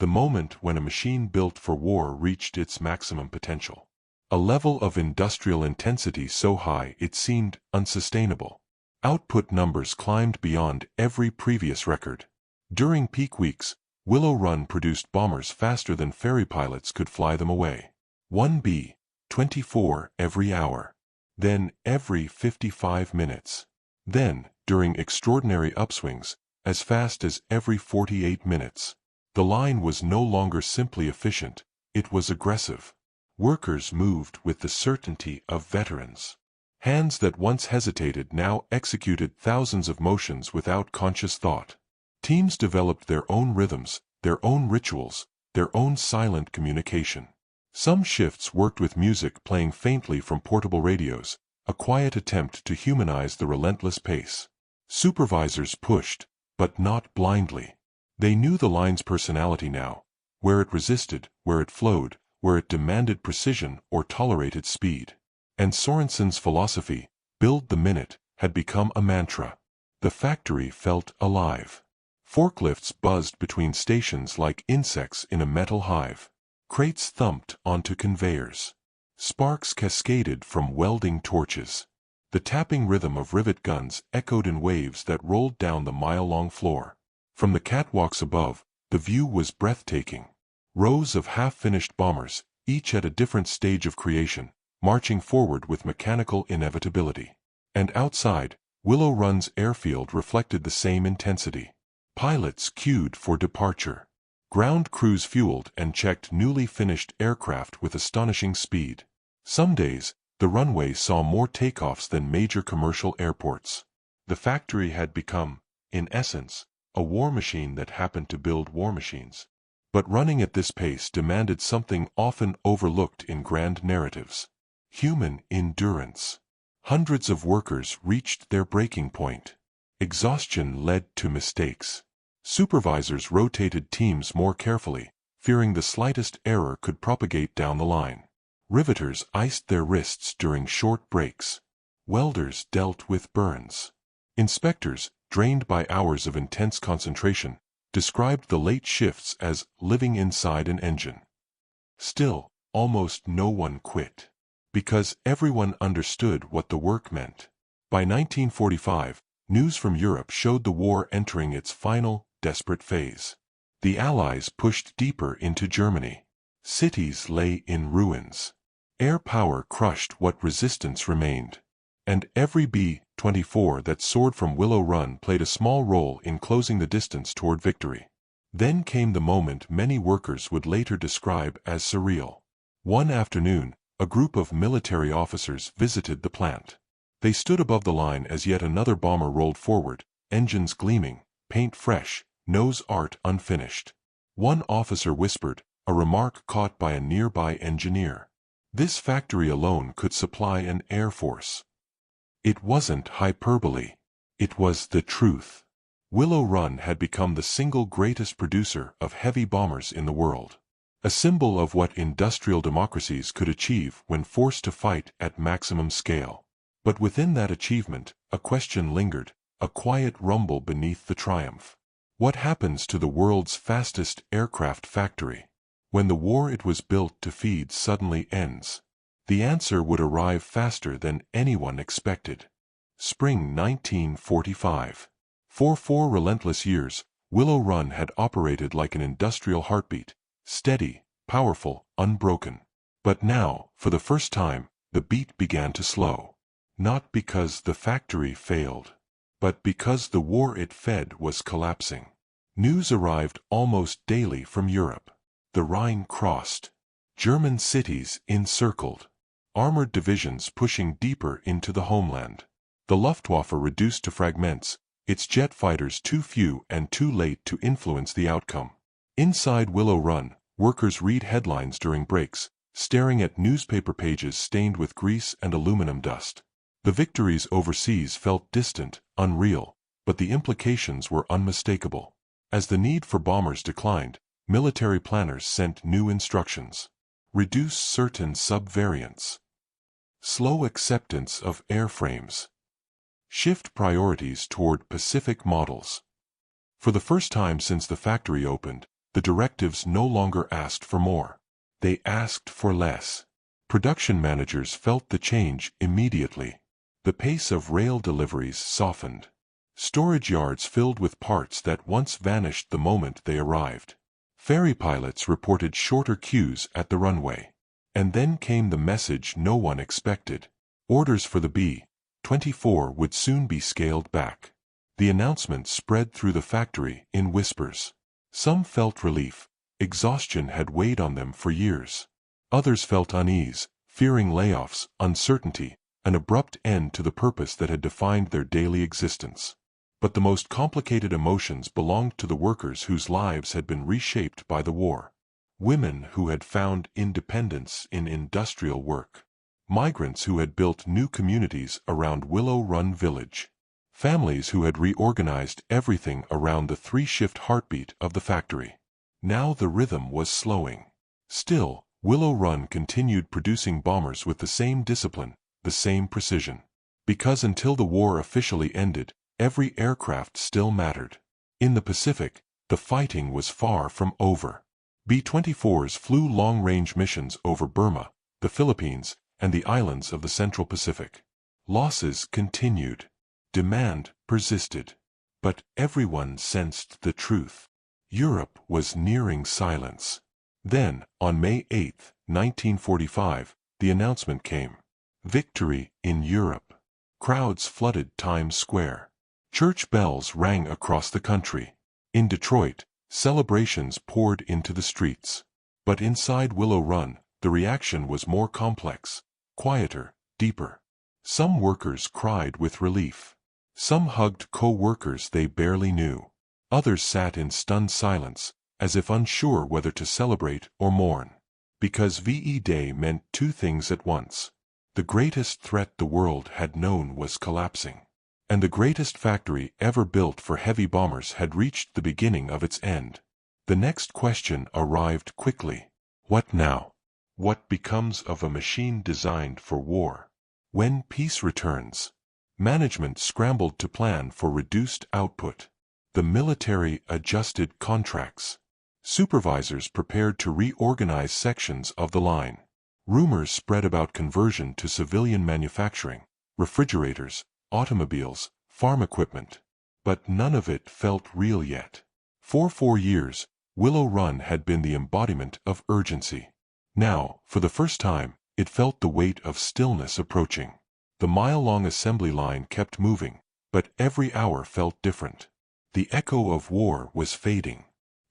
Speaker 1: The moment when a machine built for war reached its maximum potential. A level of industrial intensity so high it seemed unsustainable. Output numbers climbed beyond every previous record. During peak weeks, Willow Run produced bombers faster than ferry pilots could fly them away. 1 B-24 every hour. Then every 55 minutes. Then, during extraordinary upswings, as fast as every 48 minutes. The line was no longer simply efficient, it was aggressive. Workers moved with the certainty of veterans. Hands that once hesitated now executed thousands of motions without conscious thought. Teams developed their own rhythms, their own rituals, their own silent communication. Some shifts worked with music playing faintly from portable radios, a quiet attempt to humanize the relentless pace. Supervisors pushed, but not blindly. They knew the line's personality now, where it resisted, where it flowed, where it demanded precision or tolerated speed. And Sorensen's philosophy, build the minute, had become a mantra. The factory felt alive. Forklifts buzzed between stations like insects in a metal hive. Crates thumped onto conveyors. Sparks cascaded from welding torches. The tapping rhythm of rivet guns echoed in waves that rolled down the mile-long floor. From the catwalks above, the view was breathtaking. Rows of half-finished bombers, each at a different stage of creation, marching forward with mechanical inevitability. And outside, Willow Run's airfield reflected the same intensity. Pilots queued for departure. Ground crews fueled and checked newly finished aircraft with astonishing speed. Some days, the runway saw more takeoffs than major commercial airports. The factory had become, in essence, a war machine that happened to build war machines. But running at this pace demanded something often overlooked in grand narratives: human endurance. Hundreds of workers reached their breaking point. Exhaustion led to mistakes. Supervisors rotated teams more carefully, fearing the slightest error could propagate down the line. Riveters iced their wrists during short breaks. Welders dealt with burns. Inspectors, drained by hours of intense concentration, described the late shifts as living inside an engine. Still, almost no one quit, because everyone understood what the work meant. By 1945, news from Europe showed the war entering its final, desperate phase. The Allies pushed deeper into Germany. Cities lay in ruins. Air power crushed what resistance remained. And every B-24 that soared from Willow Run played a small role in closing the distance toward victory. Then came the moment many workers would later describe as surreal. One afternoon, a group of military officers visited the plant. They stood above the line as yet another bomber rolled forward, engines gleaming, paint fresh, nose art unfinished. One officer whispered, a remark caught by a nearby engineer: "This factory alone could supply an air force." It wasn't hyperbole. It was the truth. Willow Run had become the single greatest producer of heavy bombers in the world. A symbol of what industrial democracies could achieve when forced to fight at maximum scale. But within that achievement, a question lingered, a quiet rumble beneath the triumph. What happens to the world's fastest aircraft factory when the war it was built to feed suddenly ends? The answer would arrive faster than anyone expected. Spring 1945. For 4 relentless years, Willow Run had operated like an industrial heartbeat, steady, powerful, unbroken. But now, for the first time, the beat began to slow. Not because the factory failed, but because the war it fed was collapsing. News arrived almost daily from Europe. The Rhine crossed. German cities encircled. Armored divisions pushing deeper into the homeland. The Luftwaffe reduced to fragments, its jet fighters too few and too late to influence the outcome. Inside Willow Run, workers read headlines during breaks, staring at newspaper pages stained with grease and aluminum dust. The victories overseas felt distant, unreal, but the implications were unmistakable. As the need for bombers declined, military planners sent new instructions. Reduce certain subvariants. Slow acceptance of airframes. Shift priorities toward Pacific models. For the first time since the factory opened, the directives no longer asked for more. They asked for less. Production managers felt the change immediately. The pace of rail deliveries softened. Storage yards filled with parts that once vanished the moment they arrived. Ferry pilots reported shorter queues at the runway. And then came the message no one expected. Orders for the B-24 would soon be scaled back. The announcement spread through the factory in whispers. Some felt relief. Exhaustion had weighed on them for years. Others felt unease, fearing layoffs, uncertainty, an abrupt end to the purpose that had defined their daily existence. But the most complicated emotions belonged to the workers whose lives had been reshaped by the war. Women who had found independence in industrial work. Migrants who had built new communities around Willow Run Village. Families who had reorganized everything around the 3-shift heartbeat of the factory. Now the rhythm was slowing. Still, Willow Run continued producing bombers with the same discipline, the same precision. Because until the war officially ended, every aircraft still mattered. In the Pacific, the fighting was far from over. B-24s flew long-range missions over Burma, the Philippines, and the islands of the Central Pacific. Losses continued. Demand persisted. But everyone sensed the truth. Europe was nearing silence. Then, on May 8, 1945, the announcement came. Victory in Europe. Crowds flooded Times Square. Church bells rang across the country. In Detroit, Celebrations poured into the streets. But inside Willow Run, the reaction was more complex, quieter, deeper. Some workers cried with relief. Some hugged co-workers they barely knew. Others sat in stunned silence, as if unsure whether to celebrate or mourn. Because VE Day meant two things at once. The greatest threat the world had known was collapsing. And the greatest factory ever built for heavy bombers had reached the beginning of its end. The next question arrived quickly. What now? What becomes of a machine designed for war? When peace returns? Management scrambled to plan for reduced output. The military adjusted contracts. Supervisors prepared to reorganize sections of the line. Rumors spread about conversion to civilian manufacturing, refrigerators, automobiles, farm equipment. But none of it felt real yet. For 4 years, Willow Run had been the embodiment of urgency. Now, for the first time, it felt the weight of stillness approaching. The mile-long assembly line kept moving, but every hour felt different. The echo of war was fading.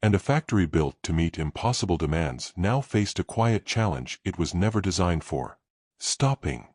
Speaker 1: And a factory built to meet impossible demands now faced a quiet challenge it was never designed for. Stopping.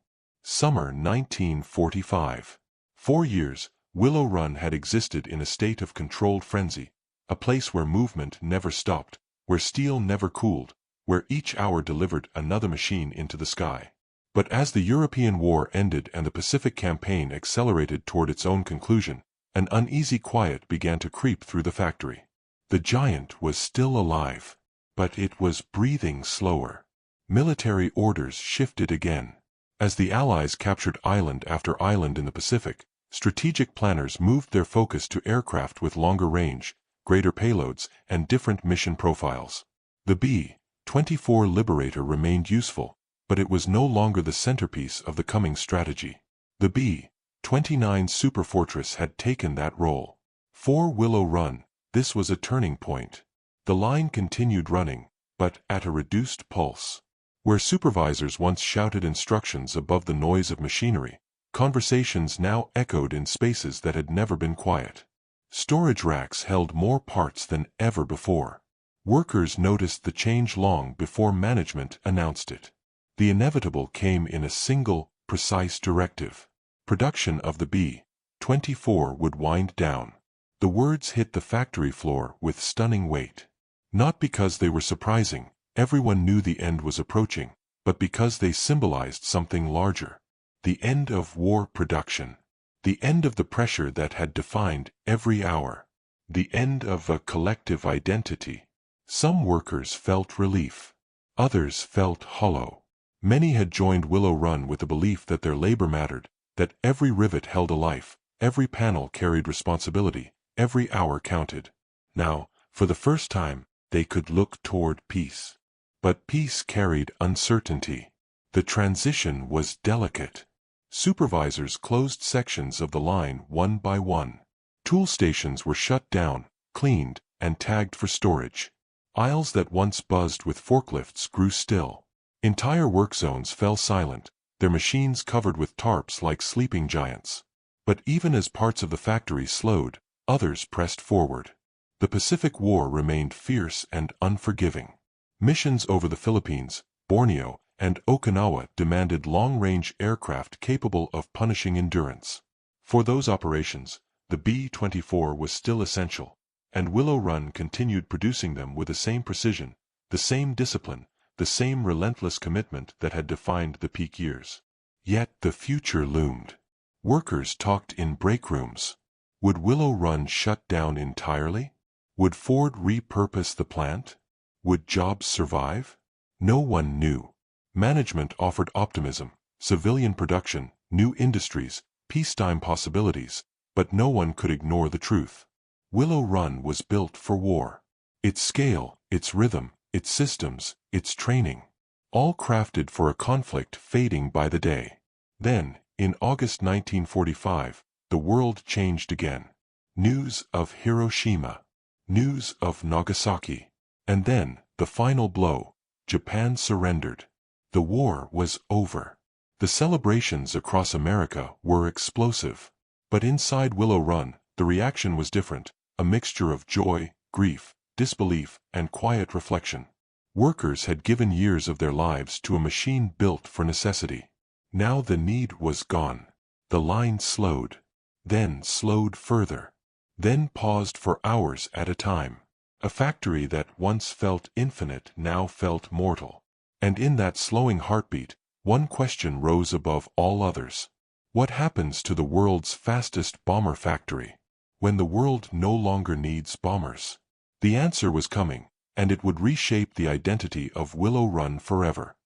Speaker 1: Summer 1945. 4 years, Willow Run had existed in a state of controlled frenzy, a place where movement never stopped, where steel never cooled, where each hour delivered another machine into the sky. But as the European War ended and the Pacific Campaign accelerated toward its own conclusion, an uneasy quiet began to creep through the factory. The giant was still alive, but it was breathing slower. Military orders shifted again. As the Allies captured island after island in the Pacific, strategic planners moved their focus to aircraft with longer range, greater payloads, and different mission profiles. The B-24 Liberator remained useful, but it was no longer the centerpiece of the coming strategy. The B-29 Superfortress had taken that role. For Willow Run, this was a turning point. The line continued running, but at a reduced pulse. Where supervisors once shouted instructions above the noise of machinery, conversations now echoed in spaces that had never been quiet. Storage racks held more parts than ever before. Workers noticed the change long before management announced it. The inevitable came in a single, precise directive. Production of the B-24 would wind down. The words hit the factory floor with stunning weight. Not because they were surprising, everyone knew the end was approaching, but because they symbolized something larger. The end of war production. The end of the pressure that had defined every hour. The end of a collective identity. Some workers felt relief. Others felt hollow. Many had joined Willow Run with the belief that their labor mattered, that every rivet held a life, every panel carried responsibility, every hour counted. Now, for the first time, they could look toward peace. But peace carried uncertainty. The transition was delicate. Supervisors closed sections of the line one by one. Tool stations were shut down, cleaned, and tagged for storage. Aisles that once buzzed with forklifts grew still. Entire work zones fell silent, their machines covered with tarps like sleeping giants. But even as parts of the factory slowed, others pressed forward. The Pacific War remained fierce and unforgiving. Missions over the Philippines, Borneo, and Okinawa demanded long-range aircraft capable of punishing endurance. For those operations, the B-24 was still essential, and Willow Run continued producing them with the same precision, the same discipline, the same relentless commitment that had defined the peak years. Yet the future loomed. Workers talked in break rooms. Would Willow Run shut down entirely? Would Ford repurpose the plant? Would jobs survive? No one knew. Management offered optimism, civilian production, new industries, peacetime possibilities, but no one could ignore the truth. Willow Run was built for war. Its scale, its rhythm, its systems, its training, all crafted for a conflict fading by the day. Then, in August 1945, the world changed again. News of Hiroshima. News of Nagasaki. And then, the final blow. Japan surrendered. The war was over. The celebrations across America were explosive. But inside Willow Run, the reaction was different, a mixture of joy, grief, disbelief, and quiet reflection. Workers had given years of their lives to a machine built for necessity. Now the need was gone. The line slowed, then slowed further, then paused for hours at a time. A factory that once felt infinite now felt mortal. And in that slowing heartbeat, one question rose above all others. What happens to the world's fastest bomber factory when the world no longer needs bombers? The answer was coming, and it would reshape the identity of Willow Run forever.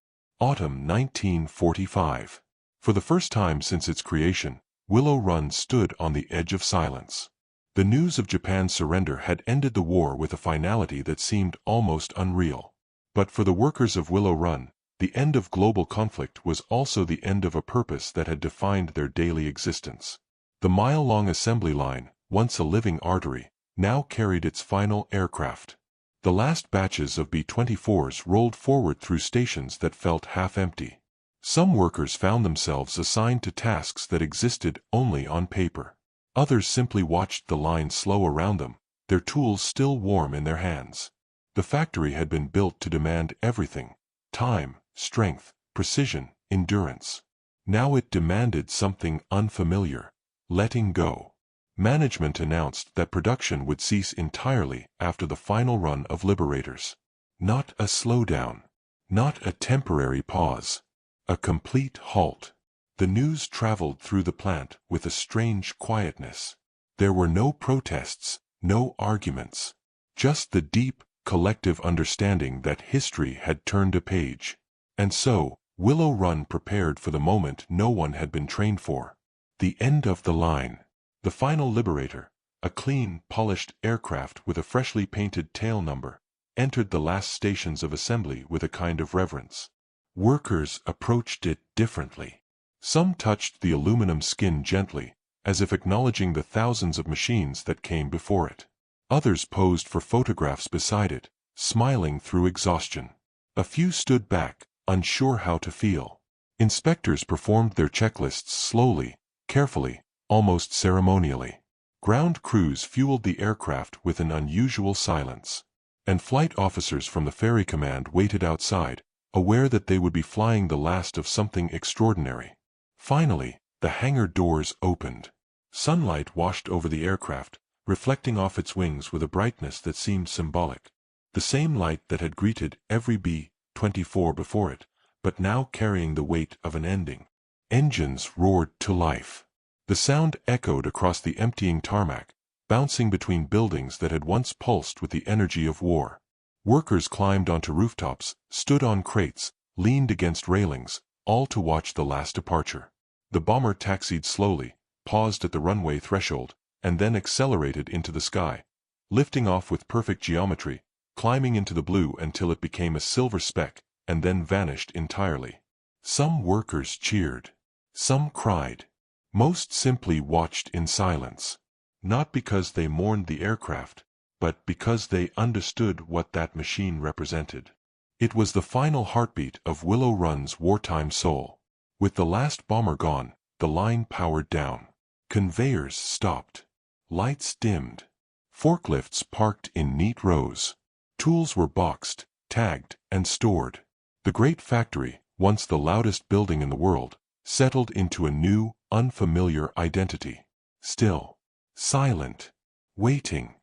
Speaker 1: Autumn 1945. For the first time since its creation, Willow Run stood on the edge of silence. The news of Japan's surrender had ended the war with a finality that seemed almost unreal. But for the workers of Willow Run, the end of global conflict was also the end of a purpose that had defined their daily existence. The mile-long assembly line, once a living artery, now carried its final aircraft. The last batches of B-24s rolled forward through stations that felt half-empty. Some workers found themselves assigned to tasks that existed only on paper. Others simply watched the line slow around them, their tools still warm in their hands. The factory had been built to demand everything: time, strength, precision, endurance. Now it demanded something unfamiliar: letting go. Management announced that production would cease entirely after the final run of Liberators. Not a slowdown. Not a temporary pause. A complete halt. The news traveled through the plant with a strange quietness. There were no protests, no arguments. Just the deep, collective understanding that history had turned a page. And so, Willow Run prepared for the moment no one had been trained for. The end of the line. The final Liberator, a clean, polished aircraft with a freshly painted tail number, entered the last stations of assembly with a kind of reverence. Workers approached it differently. Some touched the aluminum skin gently, as if acknowledging the thousands of machines that came before it. Others posed for photographs beside it, smiling through exhaustion. A few stood back, unsure how to feel. Inspectors performed their checklists slowly, carefully, almost ceremonially. Ground crews fueled the aircraft with an unusual silence. And flight officers from the ferry command waited outside, aware that they would be flying the last of something extraordinary. Finally, the hangar doors opened. Sunlight washed over the aircraft, reflecting off its wings with a brightness that seemed symbolic. The same light that had greeted every B-24 before it, but now carrying the weight of an ending. Engines roared to life. The sound echoed across the emptying tarmac, bouncing between buildings that had once pulsed with the energy of war. Workers climbed onto rooftops, stood on crates, leaned against railings, all to watch the last departure. The bomber taxied slowly, paused at the runway threshold, and then accelerated into the sky, lifting off with perfect geometry, climbing into the blue until it became a silver speck, and then vanished entirely. Some workers cheered. Some cried. Most simply watched in silence. Not because they mourned the aircraft, but because they understood what that machine represented. It was the final heartbeat of Willow Run's wartime soul. With the last bomber gone, the line powered down. Conveyors stopped. Lights dimmed. Forklifts parked in neat rows. Tools were boxed, tagged, and stored. The great factory, once the loudest building in the world, settled into a new, unfamiliar identity. Still. Silent. Waiting.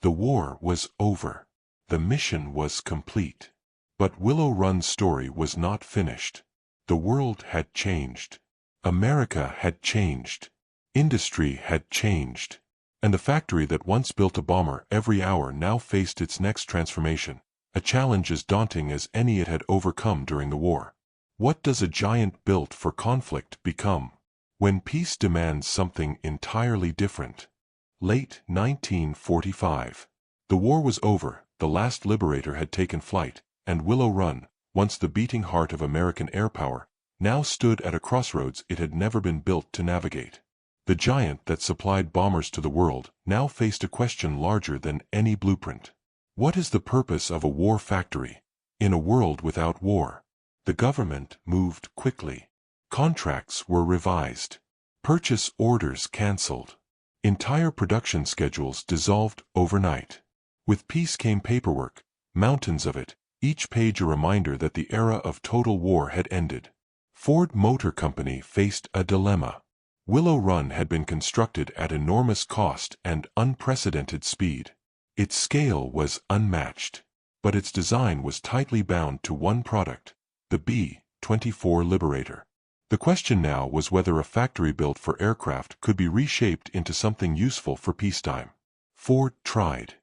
Speaker 1: The war was over. The mission was complete. But Willow Run's story was not finished. The world had changed. America had changed. Industry had changed. And the factory that once built a bomber every hour now faced its next transformation, a challenge as daunting as any it had overcome during the war. What does a giant built for conflict become when peace demands something entirely different? Late 1945. The war was over, the last Liberator had taken flight, and Willow Run, once the beating heart of American air power, now stood at a crossroads it had never been built to navigate. The giant that supplied bombers to the world now faced a question larger than any blueprint. What is the purpose of a war factory in a world without war? The government moved quickly. Contracts were revised. Purchase orders canceled. Entire production schedules dissolved overnight. With peace came paperwork, mountains of it, each page a reminder that the era of total war had ended. Ford Motor Company faced a dilemma. Willow Run had been constructed at enormous cost and unprecedented speed. Its scale was unmatched, but its design was tightly bound to one product, the B-24 Liberator. The question now was whether a factory built for aircraft could be reshaped into something useful for peacetime. Ford tried.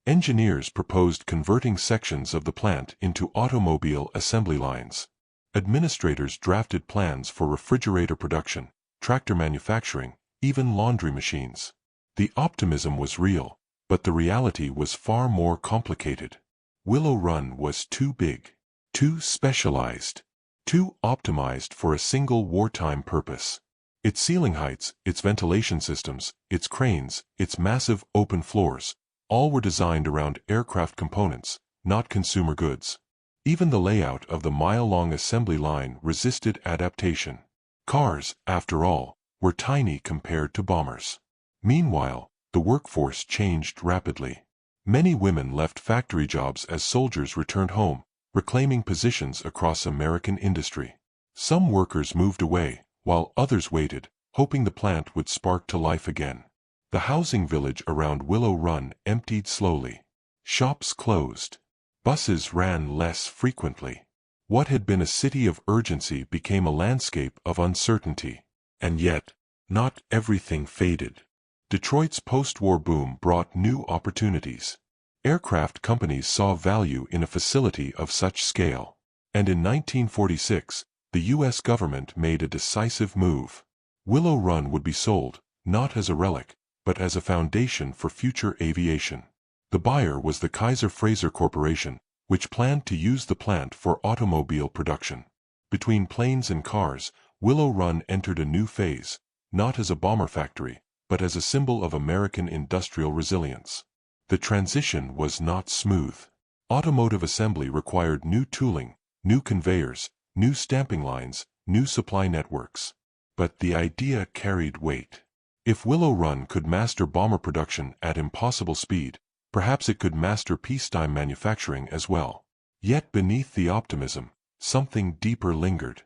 Speaker 1: Engineers proposed converting sections of the plant into automobile assembly lines. Administrators drafted plans for refrigerator production, tractor manufacturing, even laundry machines. The optimism was real, but the reality was far more complicated. Willow Run was too big, too specialized, too optimized for a single wartime purpose. Its ceiling heights, its ventilation systems, its cranes, its massive open floors, all were designed around aircraft components, not consumer goods. Even the layout of the mile-long assembly line resisted adaptation. Cars, after all, were tiny compared to bombers. Meanwhile, the workforce changed rapidly. Many women left factory jobs as soldiers returned home, reclaiming positions across American industry. Some workers moved away, while others waited, hoping the plant would spark to life again. The housing village around Willow Run emptied slowly. Shops closed. Buses ran less frequently. What had been a city of urgency became a landscape of uncertainty. And yet, not everything faded. Detroit's post-war boom brought new opportunities. Aircraft companies saw value in a facility of such scale. And in 1946, the U.S. government made a decisive move. Willow Run would be sold, not as a relic, but as a foundation for future aviation. The buyer was the Kaiser Frazer Corporation, which planned to use the plant for automobile production. Between planes and cars, Willow Run entered a new phase, not as a bomber factory, but as a symbol of American industrial resilience. The transition was not smooth. Automotive assembly required new tooling, new conveyors, new stamping lines, new supply networks. But the idea carried weight. If Willow Run could master bomber production at impossible speed, perhaps it could master peacetime manufacturing as well. Yet beneath the optimism, something deeper lingered.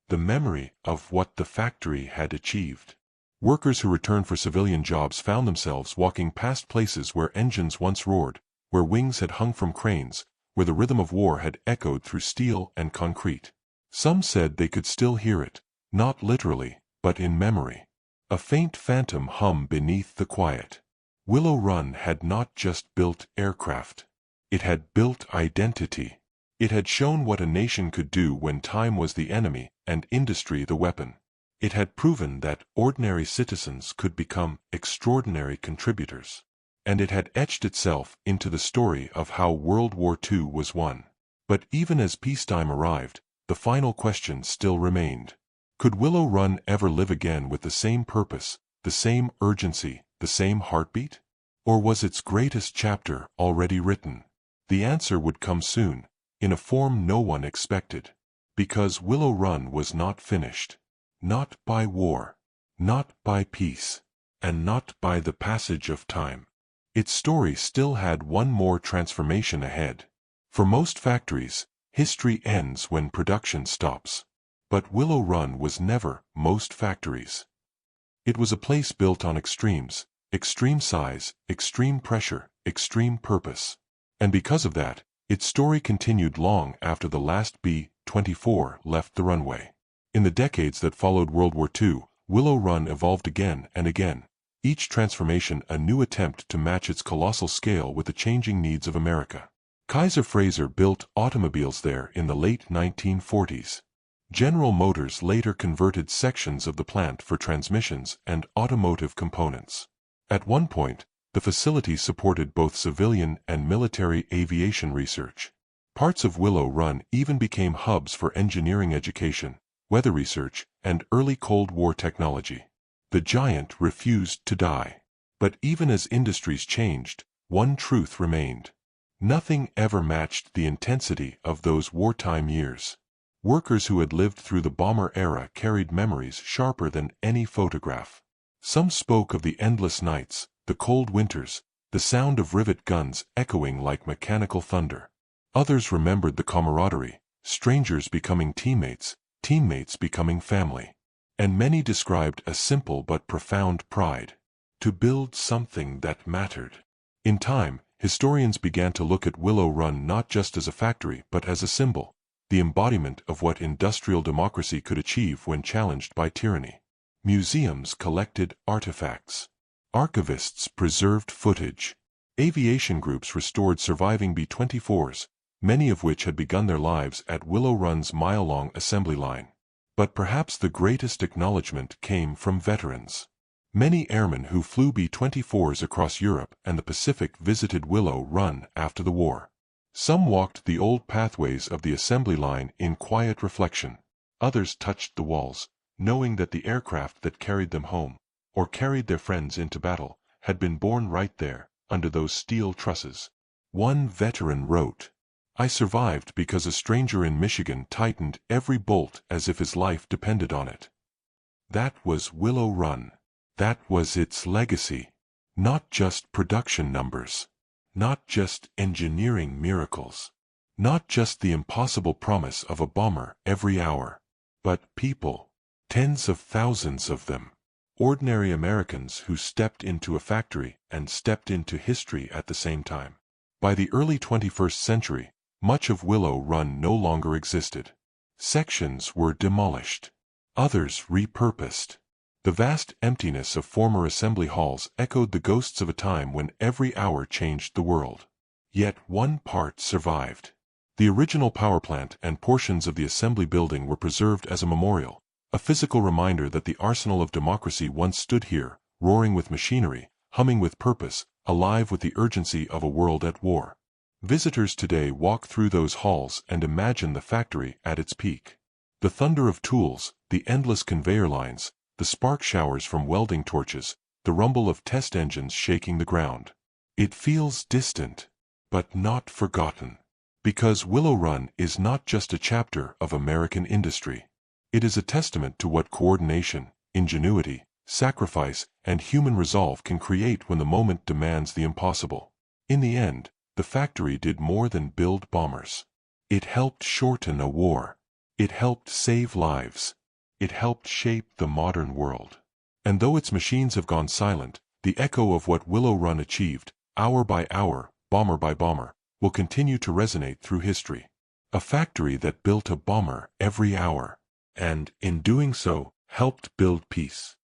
Speaker 1: The memory of what the factory had achieved. Workers who returned for civilian jobs found themselves walking past places where engines once roared, where wings had hung from cranes, where the rhythm of war had echoed through steel and concrete. Some said they could still hear it, not literally, but in memory. A faint phantom hum beneath the quiet. Willow Run had not just built aircraft. It had built identity. It had shown what a nation could do when time was the enemy and industry the weapon. It had proven that ordinary citizens could become extraordinary contributors. And it had etched itself into the story of how World War II was won. But even as peacetime arrived, the final question still remained. Could Willow Run ever live again with the same purpose, the same urgency, the same heartbeat? Or was its greatest chapter already written? The answer would come soon, in a form no one expected. Because Willow Run was not finished. Not by war. Not by peace. And not by the passage of time. Its story still had one more transformation ahead. For most factories, history ends when production stops. But Willow Run was never most factories. It was a place built on extremes, extreme size, extreme pressure, extreme purpose. And because of that, its story continued long after the last B-24 left the runway. In the decades that followed World War II, Willow Run evolved again and again, each transformation a new attempt to match its colossal scale with the changing needs of America. Kaiser Frazer built automobiles there in the late 1940s. General Motors later converted sections of the plant for transmissions and automotive components. At one point, the facility supported both civilian and military aviation research. Parts of Willow Run even became hubs for engineering education, weather research, and early Cold War technology. The giant refused to die. But even as industries changed, one truth remained. Nothing ever matched the intensity of those wartime years. Workers who had lived through the bomber era carried memories sharper than any photograph. Some spoke of the endless nights, the cold winters, the sound of rivet guns echoing like mechanical thunder. Others remembered the camaraderie, strangers becoming teammates, teammates becoming family. And many described a simple but profound pride. To build something that mattered. In time, historians began to look at Willow Run not just as a factory but as a symbol, the embodiment of what industrial democracy could achieve when challenged by tyranny. Museums collected artifacts. Archivists preserved footage. Aviation groups restored surviving B-24s, many of which had begun their lives at Willow Run's mile-long assembly line. But perhaps the greatest acknowledgement came from veterans. Many airmen who flew B-24s across Europe and the Pacific visited Willow Run after the war. Some walked the old pathways of the assembly line in quiet reflection. Others touched the walls, knowing that the aircraft that carried them home, or carried their friends into battle, had been born right there, under those steel trusses. One veteran wrote, "I survived because a stranger in Michigan tightened every bolt as if his life depended on it." That was Willow Run. That was its legacy. Not just production numbers. Not just engineering miracles. Not just the impossible promise of a bomber every hour. But people. Tens of thousands of them. Ordinary Americans who stepped into a factory and stepped into history at the same time. By the early 21st century, much of Willow Run no longer existed. Sections were demolished. Others repurposed. The vast emptiness of former assembly halls echoed the ghosts of a time when every hour changed the world. Yet one part survived. The original power plant and portions of the assembly building were preserved as a memorial, a physical reminder that the arsenal of democracy once stood here, roaring with machinery, humming with purpose, alive with the urgency of a world at war. Visitors today walk through those halls and imagine the factory at its peak. The thunder of tools, the endless conveyor lines, the spark showers from welding torches, the rumble of test engines shaking the ground. It feels distant, but not forgotten. Because Willow Run is not just a chapter of American industry. It is a testament to what coordination, ingenuity, sacrifice, and human resolve can create when the moment demands the impossible. In the end, the factory did more than build bombers. It helped shorten a war. It helped save lives. It helped shape the modern world. And though its machines have gone silent, the echo of what Willow Run achieved, hour by hour, bomber by bomber, will continue to resonate through history. A factory that built a bomber every hour, and, in doing so, helped build peace.